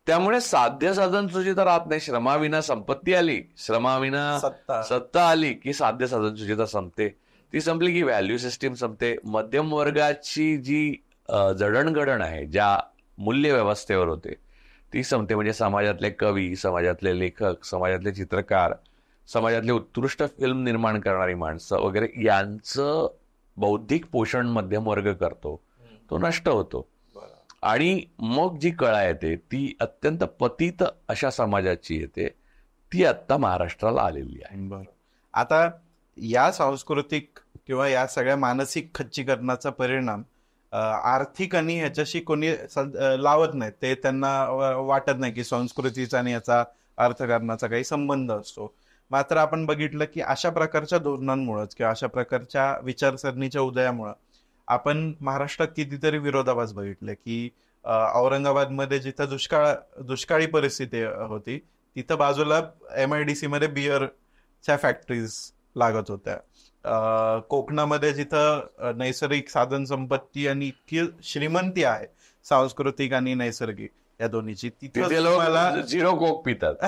Speaker 2: त्यामुळे साध्य साधन सुचिता राहत नाही. श्रमाविना संपत्ती आली, श्रमाविना सत्ता आली की साध्य साधन सुचिता संपते. ती संपली की व्हॅल्यू सिस्टीम संपते. मध्यम वर्गाची जी जडणघडण आहे, ज्या मूल्य व्यवस्थेवर होते ती संपते. म्हणजे समाजातले कवी, समाजातले लेखक, समाजातले चित्रकार, समाजातले उत्कृष्ट फिल्म निर्माण करणारी माणसं वगैरे यांचं बौद्धिक पोषण मध्यम वर्ग करतो, तो नष्ट होतो. आणि मग जी कळा येते ती अत्यंत पतित अशा समाजाची येते. ती आता महाराष्ट्राला आलेली आहे.
Speaker 1: बरं. आता या सांस्कृतिक किंवा या सगळ्या मानसिक खच्चीकरणाचा परिणाम आर्थिक आणि ह्याच्याशी कोणी लावत नाही. ते त्यांना वाटत नाही की संस्कृतीचा आणि याचा अर्थकारणाचा काही संबंध असतो. मात्र आपण बघितलं की अशा प्रकारच्या धोरणांमुळेच किंवा अशा प्रकारच्या विचारसरणीच्या उदयामुळं आपण महाराष्ट्रात कितीतरी विरोधाभास बघितले की औरंगाबादमध्ये जिथं दुष्काळी परिस्थिती होती तिथं बाजूला MIDC मध्ये बिअरच्या फॅक्टरीज लागत होत्या. कोकणामध्ये जिथं नैसर्गिक साधन संपत्ती आणि इतकी श्रीमंती आहे सांस्कृतिक आणि नैसर्गिक या दोन्हीची,
Speaker 2: तिथे लोक झिरो कोक पितात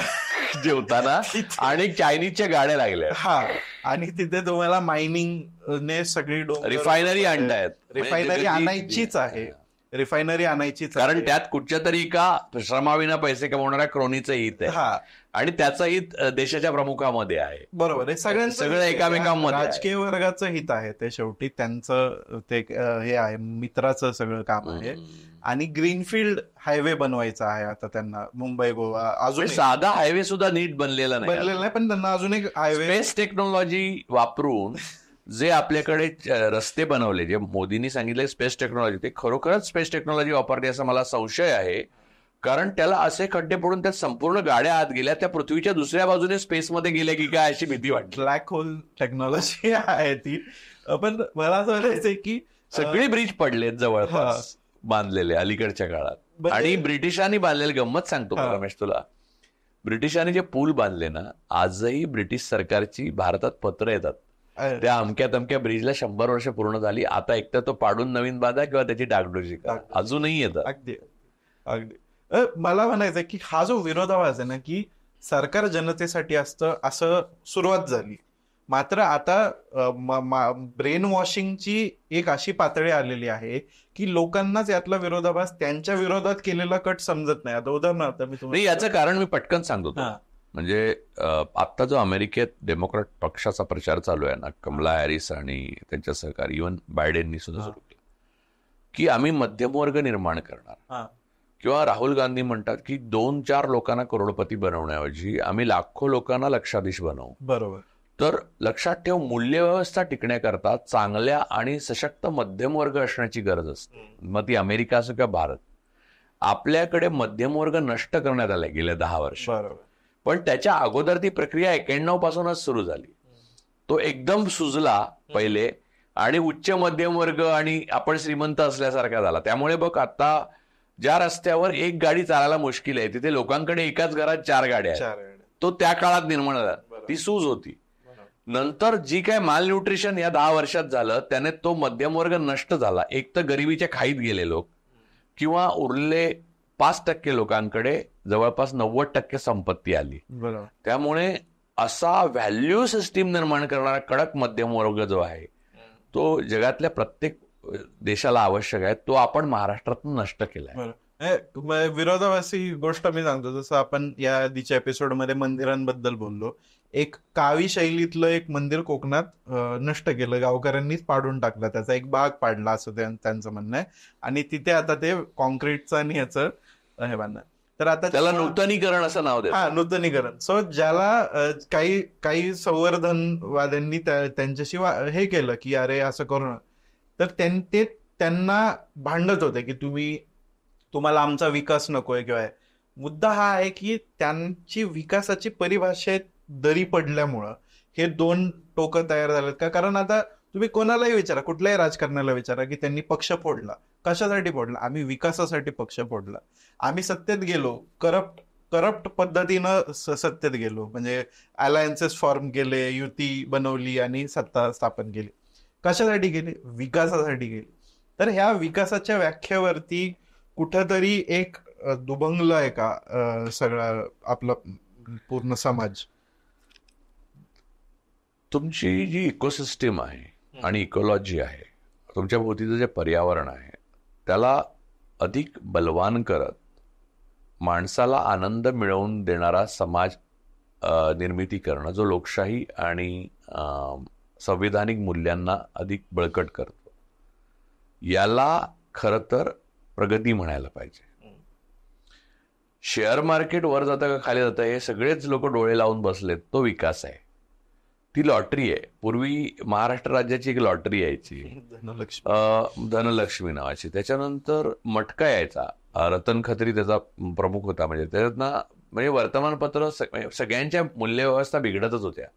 Speaker 2: जेवताना आणि चायनीजच्या गाड्या लागल्या.
Speaker 1: हा, आणि तिथे तुम्हाला मायनिंग ने सगळी
Speaker 2: रिफायनरी आणतायत.
Speaker 1: रिफायनरी आणायचीच आहे, रिफायनरी आणायचीच,
Speaker 2: कारण त्यात कुठच्या तरी एका श्रमाविना पैसे कमवणाऱ्या क्रोनीचं हित आहे आणि त्याचं हित देशाच्या प्रमुखामध्ये आहे.
Speaker 1: बरोबर आहे.
Speaker 2: सगळं एकामेकांमध्ये
Speaker 1: राजकीय वर्गाचं हित आहे ते. शेवटी त्यांचं ते हे आहे, मित्राचं सगळं काम आहे. आणि ग्रीनफील्ड हायवे बनवायचा आहे आता त्यांना, मुंबई गोवा. अजून
Speaker 2: साधा हायवे सुद्धा नीट बनलेला
Speaker 1: नाही, पण त्यांना अजून एक हायवे,
Speaker 2: स्पेस टेक्नॉलॉजी वापरून जे आपल्याकडे रस्ते बनवले, जे मोदींनी सांगितले स्पेस टेक्नॉलॉजी, ते खरोखरच स्पेस टेक्नॉलॉजी वापरली असा मला संशय आहे. कारण त्याला असे खड्डे पडून त्यात संपूर्ण गाड्या आत गेल्या, त्या पृथ्वीच्या दुसऱ्या बाजूने स्पेसमध्ये गेल्या की काय अशी भीती वाटली.
Speaker 1: ब्लॅक होल टेक्नॉलॉजी आहे ती. पण मला असं म्हणायचंय की
Speaker 2: सगळे ब्रिज पडलेत जवळपास बांधलेले अलीकडच्या काळात. आणि ब्रिटिशांनी बांधलेले, गंमत सांगतो रमेश तुला, ब्रिटिशांनी जे पूल बांधले ना, आजही ब्रिटिश सरकारची भारतात पत्र येतात त्या अमक्या तमक्या ब्रिजला 100 वर्ष पूर्ण झाली, आता एकतर तो पाडून नवीन बांधा किंवा त्याची डागडुजी करा, अजूनही येतं.
Speaker 1: अगदी अगदी मला म्हणायचं की हा जो विरोधाभास आहे ना, की सरकार जनतेसाठी असतं असं सुरुवात झाली, मात्र आता ब्रेन वॉशिंगची एक अशी पातळी आलेली आहे की लोकांनाच यातला विरोधाभास त्यांच्या विरोधात केलेला कट समजत नाही. आता उदाहरणार्थ मी
Speaker 2: नाही, याचं कारण मी पटकन सांगतो. म्हणजे आता जो अमेरिकेत डेमोक्रॅट पक्षाचा प्रचार चालू आहे ना, कमला हॅरिस आणि त्यांच्या सहकारी इव्हन बायडेननी सुद्धा सुरू केलं की आम्ही मध्यमवर्ग निर्माण करणार, किंवा राहुल गांधी म्हणतात की 2-4 लोकांना करोडपती बनवण्याऐवजी आम्ही लाखो लोकांना लक्षाधीश बनवू.
Speaker 1: बरोबर.
Speaker 2: तर लक्षात ठेव, मूल्यव्यवस्था टिकण्याकरता चांगल्या आणि सशक्त मध्यमवर्ग असण्याची गरज असते. मग ती अमेरिका असो किंवा भारत. आपल्याकडे मध्यमवर्ग नष्ट करण्यात आला गेल्या 10 वर्ष. पण त्याच्या अगोदर ती प्रक्रिया 91 पासूनच सुरू झाली. तो एकदम सुजला पहिले आणि उच्च मध्यम वर्ग आणि आपण श्रीमंत असल्यासारखा झाला. त्यामुळे बघ, आता ज्या रस्त्यावर एक गाडी चालायला मुश्किल आहे तिथे लोकांकडे एकाच घरात 4 गाड्या आहेत. तो त्या काळात निर्माण झाला, ती सूज होती. नंतर जी काय माल न्यूट्रिशन या 10 वर्षात झालं त्याने तो मध्यम वर्ग नष्ट झाला. एक तर गरिबीच्या खाईत गेले लोक, किंवा उरले 5% लोकांकडे जवळपास 90% संपत्ती आली. त्यामुळे असा व्हॅल्यू सिस्टीम निर्माण करणारा कडक मध्यम वर्ग जो आहे तो जगातल्या प्रत्येक देशाला आवश्यक आहे. तो आपण महाराष्ट्रातून नष्ट केलाय.
Speaker 1: विरोधाभासी गोष्ट मी सांगतो, जसं आपण या आधीच्या एपिसोडमध्ये मंदिरांबद्दल बोललो. एक कावी शैलीतलं एक मंदिर कोकणात नष्ट केलं, गावकऱ्यांनीच पाडून टाकलं, त्याचा एक भाग पाडला असं त्यांचं म्हणणं आहे. आणि तिथे आता ते कॉन्क्रीटचं आणि ह्याचं हे बांधणार. तर आता
Speaker 2: त्याला नूतनीकरण असं नाव देतात.
Speaker 1: नूतनीकरण. सो ज्याला काही संवर्धनवाद्यांनी त्यांच्याशी हे केलं की अरे असं करू, तर त्यांना भांडत होते की तुम्हाला आमचा विकास नकोय. किंवा मुद्दा हा आहे की त्यांची विकासाची परिभाषेत दरी पडल्यामुळं हे 2 टोकं तयार झालेत का. कारण आता तुम्ही कोणालाही विचारा, कुठल्याही राजकारणाला विचारा की त्यांनी पक्ष फोडला, कशासाठी फोडला. आम्ही विकासासाठी पक्ष फोडला, आम्ही सत्तेत गेलो, करप्ट पद्धतीनं सत्तेत गेलो, म्हणजे अलायन्सेस फॉर्म केले, युती बनवली आणि सत्ता स्थापन केली. कशासाठी गेली? विकासासाठी गेली. तर ह्या विकासाच्या व्याख्येवरती कुठंतरी एक दुभंगला आहे का सगळा आपला पूर्ण समाज?
Speaker 2: तुमची जी इकोसिस्टीम आहे आणि इकोलॉजी आहे, तुमच्या भोवतीचं जे पर्यावरण आहे, त्याला अधिक बलवान करत माणसाला आनंद मिळवून देणारा समाज निर्मिती करणं, जो लोकशाही आणि संविधानिक मूल्यांना अधिक बळकट करतो, याला खरं तर प्रगती म्हणायला पाहिजे. शेअर मार्केट वर जातं का खाली जातं हे सगळेच लोक डोळे लावून बसलेत, तो विकास आहे. ती लॉटरी आहे. पूर्वी महाराष्ट्र राज्याची एक लॉटरी यायची, धनलक्ष्मी नावाची. त्याच्यानंतर मटका यायचा, रतन खत्री त्याचा प्रमुख होता. म्हणजे त्याच्यातनं म्हणजे वर्तमानपत्र सगळ्यांच्या मूल्यव्यवस्था बिघडतच होत्या.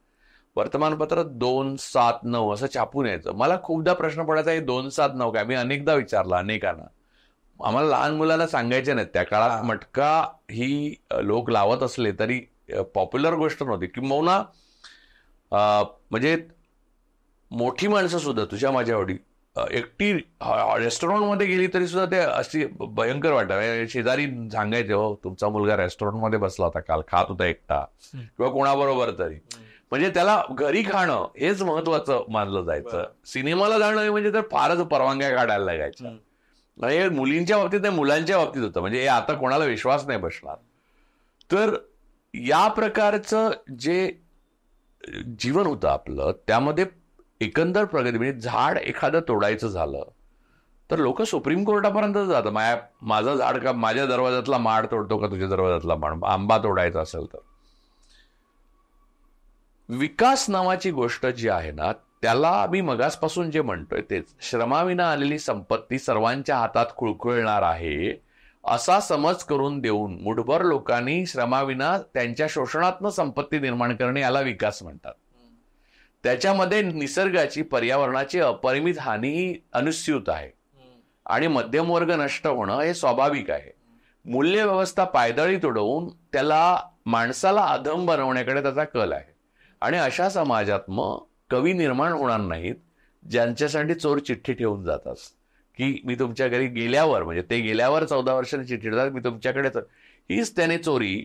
Speaker 2: वर्तमानपत्र 279 असं छापून यायचं. मला खूपदा प्रश्न पडायचा, हे 279 काय? मी अनेकदा विचारला अनेकांना. आम्हाला लहान मुलांना सांगायचे नाहीत. त्या काळात मटका ही लोक लावत असले तरी पॉप्युलर गोष्ट नव्हती. किंबहुना म्हणजे मोठी माणसं सुद्धा तुझ्या माझ्या एवढी एकटी रेस्टॉरंटमध्ये गेली तरी सुद्धा ते अशी भयंकर वाटत. शेजारी सांगायचे, हो तुमचा मुलगा रेस्टॉरंटमध्ये बसला होता काल, खात होता एकटा किंवा कोणाबरोबर तरी. म्हणजे त्याला घरी खाणं हेच महत्वाचं मानलं जायचं. सिनेमाला जाणं म्हणजे तर फारच परवानग्या काढायला लागायच्या. हे मुलींच्या बाबतीत नाही, मुलांच्या बाबतीत होतं. म्हणजे आता कोणाला विश्वास नाही बसणार. तर या प्रकारचं जे जीवन होतं आपलं, त्यामध्ये एकंदर प्रगती म्हणजे झाड एखादं तोडायचं झालं तर लोक सुप्रीम कोर्टापर्यंत जातात. माझं झाड का, माझ्या दरवाजातला माड तोडतो का तुझ्या दरवाजातला माड? आंबा तोडायचा असेल तर. विकास नावाची गोष्ट जी आहे ना, त्याला मी मगासपासून जे म्हणतोय तेच, श्रमाविना आलेली संपत्ती सर्वांच्या हातात खुळखुळणार आहे असा समज करून देऊन मुठभर लोकांनी श्रमाविना त्यांच्या शोषणातनं संपत्ती निर्माण करणे, याला विकास म्हणतात. त्याच्यामध्ये निसर्गाची, पर्यावरणाची अपरिमित हानी अनुस्यूत आहे आणि मध्यमवर्ग नष्ट होणं हे स्वाभाविक आहे. मूल्यव्यवस्था पायदळी तोडवून त्याला माणसाला अधम बनवण्याकडे त्याचा कल आहे. आणि अशा समाजात मग कवी निर्माण होणार नाहीत ज्यांच्यासाठी चोर चिठ्ठी ठेवून जातात की मी तुमच्या घरी गेल्यावर, म्हणजे ते गेल्यावर 14 वर्षांनी चिठ्ठी ठेवतात मी तुमच्याकडे. हीच त्याने चोरी.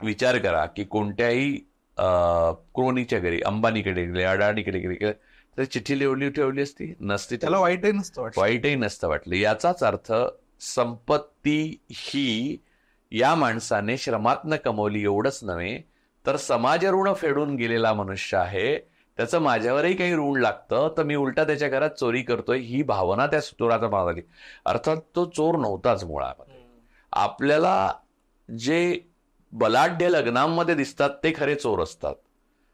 Speaker 2: विचार करा की कोणत्याही क्रोनीच्या घरी, अंबानीकडे गेले, अडाणीकडे गेले तर चिठ्ठी लिहून ठेवली असती नसती,
Speaker 1: त्याला वाईटही नसतं
Speaker 2: वाईटही नसतं वाटलं. याचाच अर्थ संपत्ती ही या माणसाने श्रमातनं कमवली एवढंच नव्हे तर समाज ऋण फेडून गेलेला मनुष्य आहे, त्याचं माझ्यावरही काही ऋण लागतं तर मी उलटा त्याच्या घरात चोरी करतोय, ही भावना त्या चोराचा भाव झाली. अर्थात तो चोर नव्हताच मुळामध्ये. आपल्याला जे बलाढ्य लग्नांमध्ये दिसतात ते खरे चोर असतात,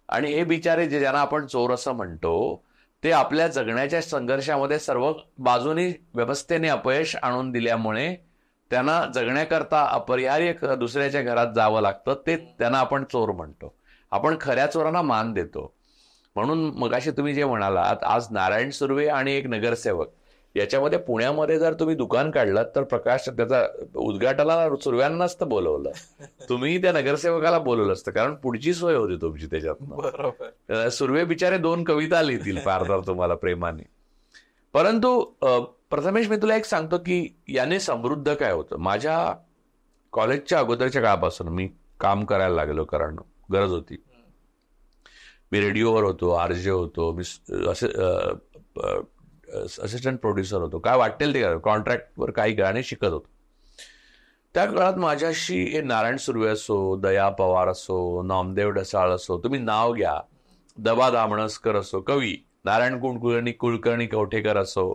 Speaker 2: आणि हे बिचारे जे ज्यांना आपण चोर असं म्हणतो ते आपल्या जगण्याच्या संघर्षामध्ये सर्व बाजूनी व्यवस्थेने अपयश आणून दिल्यामुळे त्यांना जगण्याकरता अपरिहार्य दुसऱ्याच्या घरात जावं लागतं, ते त्यांना आपण चोर म्हणतो. आपण खऱ्या चोरांना मान देतो. म्हणून मगाशी तुम्ही जे म्हणालात, आज नारायण सुर्वे आणि एक नगरसेवक याच्यामध्ये पुण्यामध्ये जर तुम्ही दुकान काढलं तर प्रकाश त्याचा उद्घाटनाला सुर्व्यांना नसतं बोलवलं, तुम्ही त्या नगरसेवकाला बोलवलं असतं, कारण पुढची सोय होती तुमची त्याच्यात.
Speaker 1: बरोबर.
Speaker 2: सुर्वे बिचारे 2 कविता लिहितील फार तर तुम्हाला प्रेमाने. परंतु प्रथमेश, मी तुला एक सांगतो की याने समृद्ध काय होतं. माझ्या कॉलेजच्या अगोदरच्या काळापासून मी काम करायला लागलो, कारण गरज होती. मी रेडिओवर होतो, आरजे होतो, मी असिस्टंट प्रोड्युसर होतो, काय वाटेल ते कॉन्ट्रॅक्टवर काही गाणे शिकत होतो. त्या काळात माझ्याशी हे नारायण सुर्वे असो, दया पवार असो, नामदेव ढसाळ असो, तुम्ही नाव घ्या, दबा दामणसकर असो, कवी नारायण कुलकर्णी कवठेकर असो,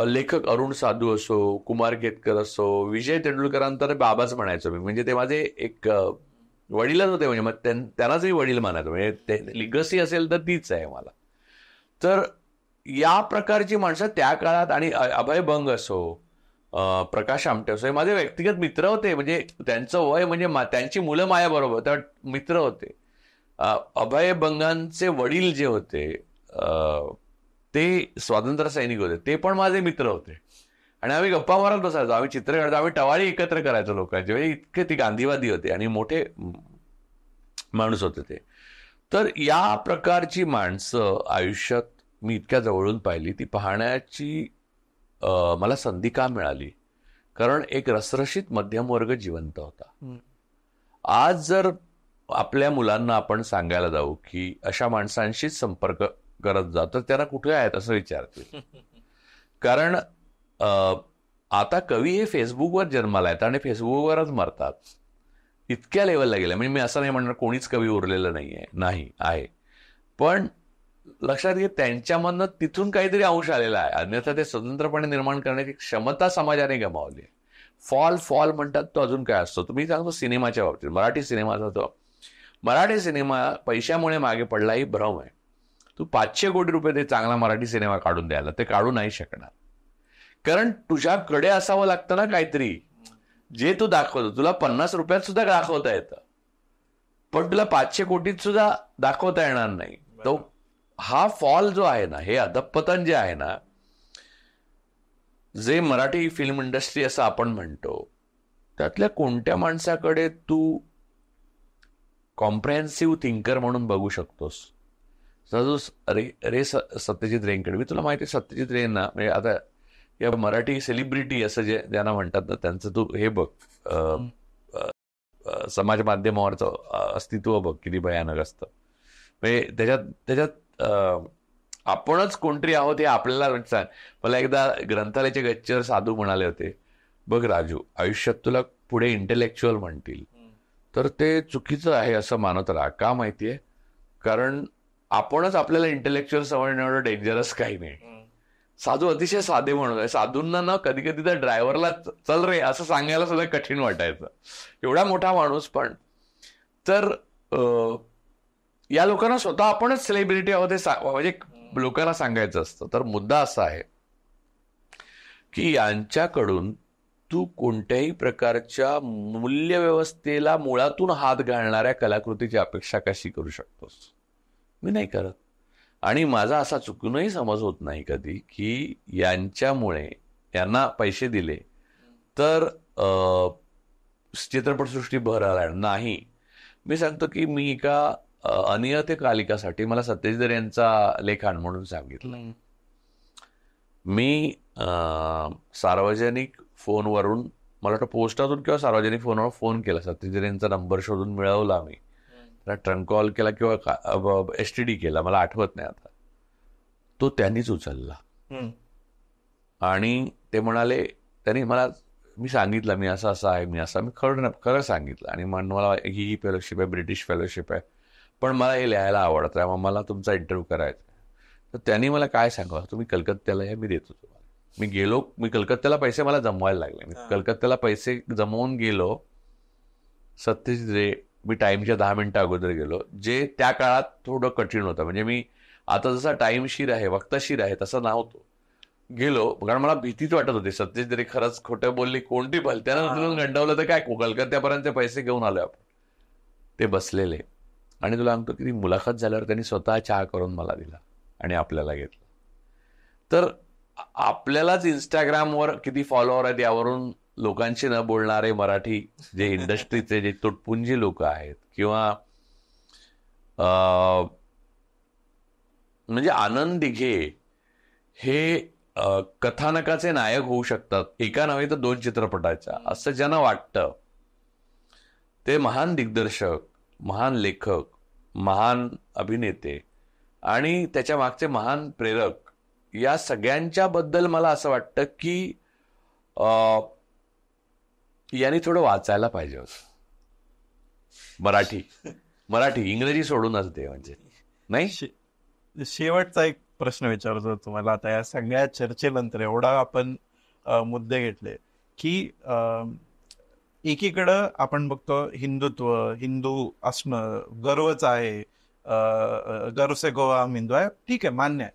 Speaker 2: लेखक अरुण साधू असो, कुमार केतकर असो, विजय तेंडुलकरांतर बाबाच म्हणायचो मी. म्हणजे ते माझे एक वडीलच होते, म्हणजे मग त्यांनाच मी वडील मानायचो. म्हणजे लिगसी असेल तर तीच आहे मला. तर या प्रकारची माणसं त्या काळात, आणि अभय बंग असो, प्रकाश आमटे असो, हे माझे व्यक्तिगत मित्र होते. म्हणजे त्यांचं वय म्हणजे त्यांची मुलं माझ्याबरोबर त्या मित्र होते. अभय बंगांचे वडील जे होते ते स्वातंत्र्य सैनिक होते, ते पण माझे मित्र होते. आणि आम्ही गप्पा मारत बसायचो, आम्ही चित्र काढतो, आम्ही टवाळी एकत्र करायचो लोकांचे. म्हणजे इतके ती गांधीवादी होते आणि मोठे माणूस होते ते. तर या प्रकारची माणसं आयुष्यात मी इतक्या जवळून पाहिली, ती पाहण्याची मला संधी का मिळाली, कारण एक रसरशीत मध्यमवर्ग जिवंत होता. आज जर आपल्या मुलांना आपण सांगायला जाऊ की अशा माणसांशीच संपर्क करत जा, तर त्यांना कुठे आहेत असं विचारतील. कारण आता कवी हे फेसबुकवर जन्माला आहेत आणि फेसबुकवरच मरतात, इतक्या लेवलला गेल्या. म्हणजे मी असं नाही म्हणणार कोणीच कवी उरलेलं नाहीये, नाही आहे, पण लक्षात घे त्यांच्यामधनं तिथून काहीतरी अंश आलेला आहे, अन्यथा ते स्वतंत्रपणे निर्माण करण्याची क्षमता समाजाने गमावली. फॉल म्हणतात तो अजून काय असतो. तुम्ही सांगतो सिनेमाच्या बाबतीत, मराठी सिनेमाचा तो मराठी सिनेमा पैशामुळे मागे पडला ही भ्रम आहे. तू 500 कोटी रुपये ते चांगला मराठी सिनेमा काढून द्यायला, ते काढू नाही शकणार, कारण तुझ्याकडे असावं लागतं ना काहीतरी जे तू दाखवतो. तुला 50 रुपयात सुद्धा दाखवता येतं, पण तुला 500 कोटीत सुद्धा दाखवता येणार नाही. तो हा फॉल जो आहे ना, हे अधपतन जे आहे ना, जे मराठी फिल्म इंडस्ट्री असं आपण म्हणतो, त्यातल्या कोणत्या माणसाकडे तू कॉम्प्रेहेन्सिव्ह थिंकर म्हणून बघू शकतोस. सत्यजित रेंकडे, मी तुला माहिती आहे सत्यजित रे ना, म्हणजे आता या मराठी सेलिब्रिटी असं जे ज्यांना म्हणतात ना, त्यांचं तू हे बघ, समाज माध्यमावरचं अस्तित्व बघ किती भयानक असतं. म्हणजे त्याच्यात आपणच कोणतरी आहोत हे आपल्याला सांग. मला एकदा ग्रंथालयाचे गच्चर साधू म्हणाले होते, बघ राजू, आयुष्यात तुला पुढे इंटेलेक्च्युअल म्हणतील तर ते चुकीचं आहे असं मानत राहा. का माहितीये, कारण आपणच आपल्याला इंटेलेक्च्युअल समजणं एवढं डेंजरस काही नाही. साधू अतिशय साधे म्हणत आहे. साधूंना ना कधी कधी तर ड्रायव्हरला चल रे असं सांगायला सुद्धा कठीण वाटायचं, एवढा मोठा माणूस. पण तर या लोकांना स्वतः आपणच सेलिब्रिटी आहोत म्हणजे लोकांना सांगायचं असतं. तर मुद्दा असा आहे की यांच्याकडून तू कोणत्याही प्रकारच्या मूल्यव्यवस्थेला मुळातून हात घालणाऱ्या कलाकृतीची अपेक्षा कशी करू शकतोस. मी नाही करत, आणि माझा असा चुकूनही समज होत नाही कधी की यांच्यामुळे यांना पैसे दिले तर चित्रपटसृष्टी भर आला नाही. मी सांगतो की मी एका अनियतकालिकासाठी मला सत्यजित रे यांचा लेखाण म्हणून सांगितलं. मी सार्वजनिक फोनवरून, मला वाटतं पोस्टातून किंवा सार्वजनिक फोनवर फोन केला, सत्यजित रे यांचा नंबर शोधून मिळवला मी, त्याला ट्रंक कॉल केला किंवा STD केला, मला आठवत नाही आता. तो त्यांनीच उचलला आणि ते म्हणाले, त्यांनी मला, मी सांगितलं मी असं असं आहे, मी खरं सांगितलं. आणि मला ही फेलोशिप आहे, ब्रिटिश फेलोशिप आहे, पण मला हे लिहायला आवडतं आहे, मग मला तुमचा इंटरव्ह्यू करायचा. तर त्यांनी मला काय सांगा, तुम्ही कलकत्त्याला या, मी देतो तुम्हाला. मी गेलो, मी कलकत्त्याला पैसे मला जमवायला लागले, मी कलकत्त्याला पैसे जमवून गेलो. सत्यजित रे, मी टाईमच्या 10 मिनिटं अगोदर गेलो, जे त्या काळात थोडं कठीण होतं. म्हणजे मी आता जसा टाईमशीर आहे, वक्तशीर आहे, तसं नव्हतो. गेलो, कारण मला भीतीच वाटत होती, सत्यजित रे खरंच खोटं बोलली, कोणती भलत्यानं उचलून गंडवलं तर काय, कलकत्त्यापर्यंत पैसे घेऊन आलोय आपण. ते बसलेले, आणि तुला सांगतो की ती मुलाखत झाल्यावर त्यांनी स्वतः चहा करून मला दिला आणि आपल्याला घेतलं. तर आपल्यालाच इंस्टाग्रामवर किती फॉलोअर आहेत यावरून लोकांशी न बोलणारे मराठी जे इंडस्ट्रीचे जे तुटपुंजी लोक आहेत, किंवा म्हणजे आनंद दिघे हे कथानकाचे नायक होऊ शकतात, एका नव्हे तर 2 चित्रपटाच्या, असं ज्यांना वाटतं ते महान दिग्दर्शक, महान लेखक, महान अभिनेते आणि त्याच्या मागचे महान प्रेरक, या सगळ्यांच्या बद्दल मला असं वाटतं की यांनी थोडं वाचायला पाहिजे होतं. मराठी इंग्रजी सोडूनच ते, म्हणजे नाही.
Speaker 1: शेवटचा एक प्रश्न विचारतो तुम्हाला आता, या सगळ्या चर्चेनंतर एवढा आपण मुद्दे घेतले की एकीकडं आपण बघतो हिंदुत्व, हिंदू असणं गर्वच आहे, गर्व से गोवा हम हिंदू आहे, ठीक आहे, मान्य आहे.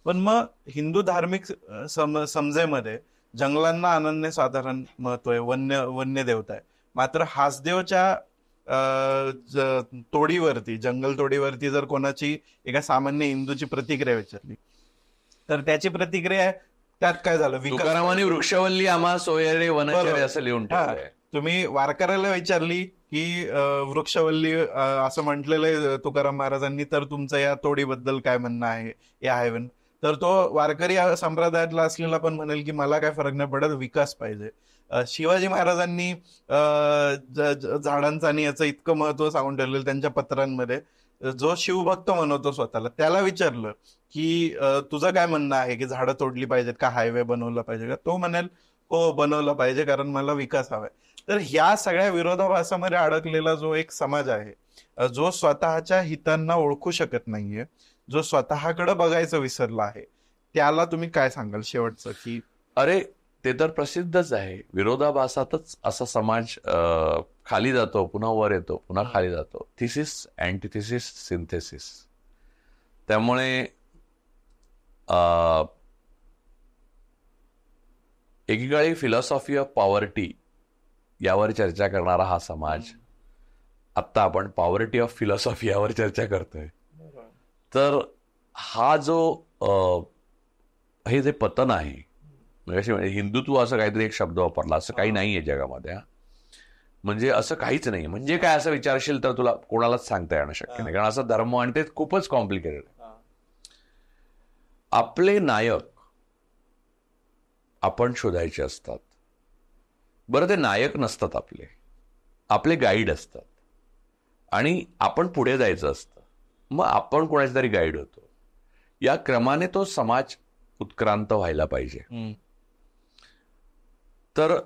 Speaker 1: पण मग हिंदू धार्मिक समजेमध्ये जंगलांना अनन्य साधारण महत्व आहे, वन्य देवता आहे. मात्र हासदेवच्या तोडीवरती, जंगल तोडीवरती जर कोणाची एका सामान्य हिंदूची प्रतिक्रिया विचारली तर त्याची प्रतिक्रिया आहे, त्यात काय झालं,
Speaker 2: तुकारामांनी वृक्षवल्ली आम्हा सोयरे वनचरे असं लिहून ठेवलंय.
Speaker 1: तुम्ही वारकऱ्याला विचारली की वृक्षवल्ली असं म्हटलेलं आहे तुकाराम महाराजांनी, तर तुमचं या तोडीबद्दल काय म्हणणं आहे, या हायवेन, तर तो वारकरी संप्रदायातला असलेला पण म्हणेल की मला काय फरक नाही पडत, विकास पाहिजे. शिवाजी महाराजांनी झाडांचं आणि याचं इतकं महत्व सांगून ठेवलेलं त्यांच्या पत्रांमध्ये, जो शिवभक्त म्हणवतो स्वतःला, त्याला विचारलं की तुझं काय म्हणणं आहे की झाडं तोडली पाहिजेत का, हायवे बनवलं पाहिजे का, तो म्हणेल हो बनवलं पाहिजे कारण मला विकास हवाय. तर ह्या सगळ्या विरोधाभासामध्ये अडकलेला जो एक समाज आहे, जो स्वतःच्या हितांना ओळखू शकत नाहीये, जो स्वतःकडे बघायचं विसरला आहे, त्याला तुम्ही काय सांगाल शेवटचं? की
Speaker 2: अरे ते तर प्रसिद्धच आहे, विरोधाभासातच असा समाज खाली जातो, पुन्हा वर येतो, पुन्हा खाली जातो. Thesis, antithesis, synthesis. त्यामुळे एकीकडे फिलॉसॉफी ऑफ पॉवर्टी यावर चर्चा करणारा हा समाज, आत्ता आपण पॉवर्टी ऑफ फिलॉसॉफी यावर चर्चा करतोय. तर हा जो हे जे पतन आहे, म्हणजे हिंदुत्व असं काहीतरी एक शब्द वापरला, असं काही नाहीये जगामध्ये. म्हणजे असं काहीच नाही. म्हणजे काय असं विचारशील तर तुला कोणालाच सांगता येणं शक्य नाही, कारण असं धर्म आणि ते खूपच कॉम्प्लिकेटेड आहे. आपले नायक आपण शोधायचे असतात. बरं, ते नायक नसतात, आपले गाईड असतात, आणि आपण पुढे जायचं असतं, मग आपण कोणाचे तरी गाईड होतो. या क्रमाने तो समाज उत्क्रांत व्हायला पाहिजे. तर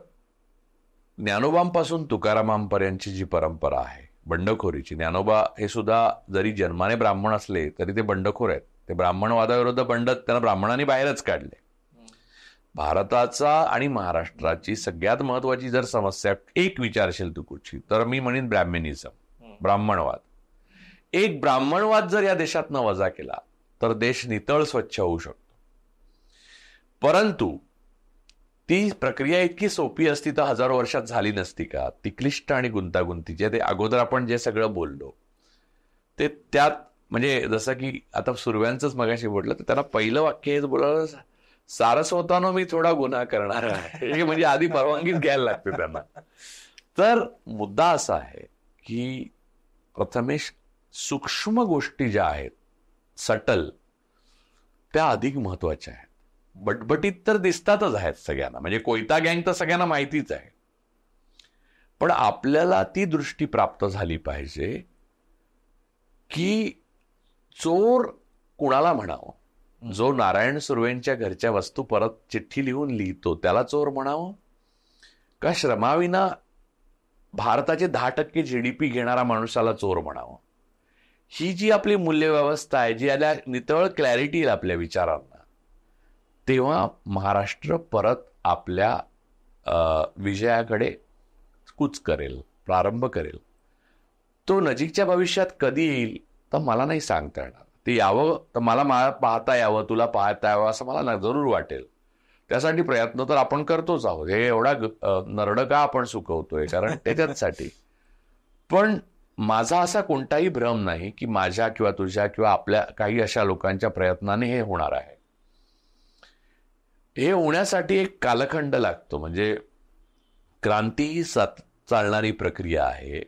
Speaker 2: ज्ञानोबांपासून तुकारामांपर्यंतची जी परंपरा आहे बंडखोरीची, ज्ञानोबा हे सुद्धा जरी जन्माने ब्राह्मण असले तरी ते बंडखोर आहेत. ते ब्राह्मणवादाविरुद्ध त्यांना ब्राह्मणांनी बाहेरच काढले. भारताचा आणि महाराष्ट्राची सगळ्यात महत्वाची जर समस्या एक विचारशील तू कुठची, तर मी म्हणेन ब्राह्मणिझम, ब्राह्मणवाद. एक ब्राह्मणवाद जर या देशात न वजा केला तर देश नितळ स्वच्छ होऊ शकतो. परंतु ती प्रक्रिया इतकी सोपी असती तर हजारो वर्षात झाली नसती का? ती क्लिष्ट आणि गुंतागुंतीची. ते अगोदर आपण जे सगळं बोललो ते त्यात, म्हणजे जसं की आता सुरव्यांचंच मगाशी बोललं, तर त्यांना पहिलं वाक्य हेच बोलावं, सारस्वतानं मी थोडा गुन्हा करणार आहे. म्हणजे आधी परवानगीच घ्यायला लागते त्यांना. तर मुद्दा असा आहे की प्रथमेश सूक्ष्म गोष्टी ज्या आहेत, सटल, त्या अधिक महत्वाच्या आहेत. बटबटीत तर दिसतातच आहेत सगळ्यांना, म्हणजे कोयता गँग तर सगळ्यांना माहितीच आहे. पण आपल्याला ती दृष्टी प्राप्त झाली पाहिजे की चोर कुणाला म्हणावं. जो नारायण सुर्वेंच्या घरच्या वस्तू परत चिठ्ठी लिहून लिहितो त्याला चोर म्हणावं, का श्रमाविना भारताचे 10% GDP घेणारा माणसाला चोर म्हणावं. ही जी आपली मूल्यव्यवस्था आहे, जी याला नितळ क्लॅरिटी येईल आपल्या विचारांना, तेव्हा महाराष्ट्र परत आपल्या विजयाकडे कूच करेल, प्रारंभ करेल. तो नजीकच्या भविष्यात कधी येईल तर मला नाही सांगता येणार. ते यावं तर मला पाहता यावं, तुला पाहता यावं असं मला जरूर वाटेल. त्यासाठी प्रयत्न तर आपण करतोच आहोत. हे एवढा नरड का आपण सुकवतोय, कारण त्याच्याचसाठी. पण माझा असा कोणताही भ्रम नाही की माझ्या किंवा तुझ्या किंवा आपल्या काही अशा लोकांच्या प्रयत्नाने हे होणार आहे. हे होण्यासाठी एक कालखंड लागतो. म्हणजे क्रांती ही चालणारी प्रक्रिया आहे.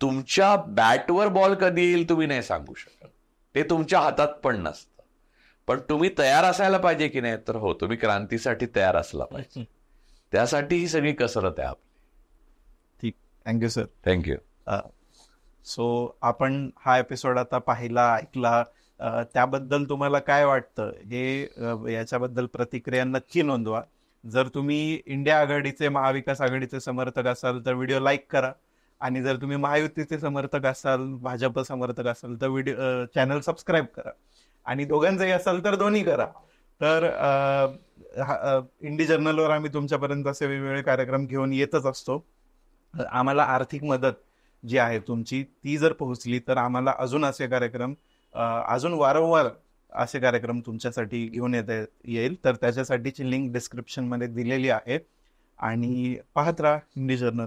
Speaker 2: तुमच्या बॅटवर बॉल कधी येईल तुम्ही नाही सांगू शकत, ते तुमच्या हातात पण नसतं. पण तुम्ही तयार असायला पाहिजे की नाही, तर हो, तुम्ही क्रांतीसाठी तयार असला पाहिजे. त्यासाठी ही सगळी कसरत आहे आपली.
Speaker 1: ठीक, थँक्यू सर.
Speaker 2: थँक्यू.
Speaker 1: सो आपण हा एपिसोड आता पाहिला, ऐकला, त्याबद्दल तुम्हाला काय वाटतं हे याच्याबद्दल प्रतिक्रिया नक्की नोंदवा. जर तुम्ही इंडिया आघाडीचे, महाविकास आघाडीचे समर्थक असाल तर व्हिडिओ लाईक करा, आणि जर तुम्ही महायुतीचे समर्थक असाल, भाजप समर्थक असाल तर चॅनल सबस्क्राईब करा, आणि दोघांचंही असाल तर दोन्ही करा. तर इंडी जर्नलवर आम्ही तुमच्यापर्यंत असे वेगवेगळे कार्यक्रम घेऊन येतच असतो. आम्हाला आर्थिक मदत जी आहे तुमची ती जर पोहोचली तर आम्हाला अजून असे कार्यक्रम, अजून वारंवार असे कार्यक्रम तुमच्यासाठी घेऊन येईल. तर त्याच्यासाठीची लिंक डिस्क्रिप्शनमध्ये दिलेली आहे, आणि पाहत राहा इंडी जर्नल.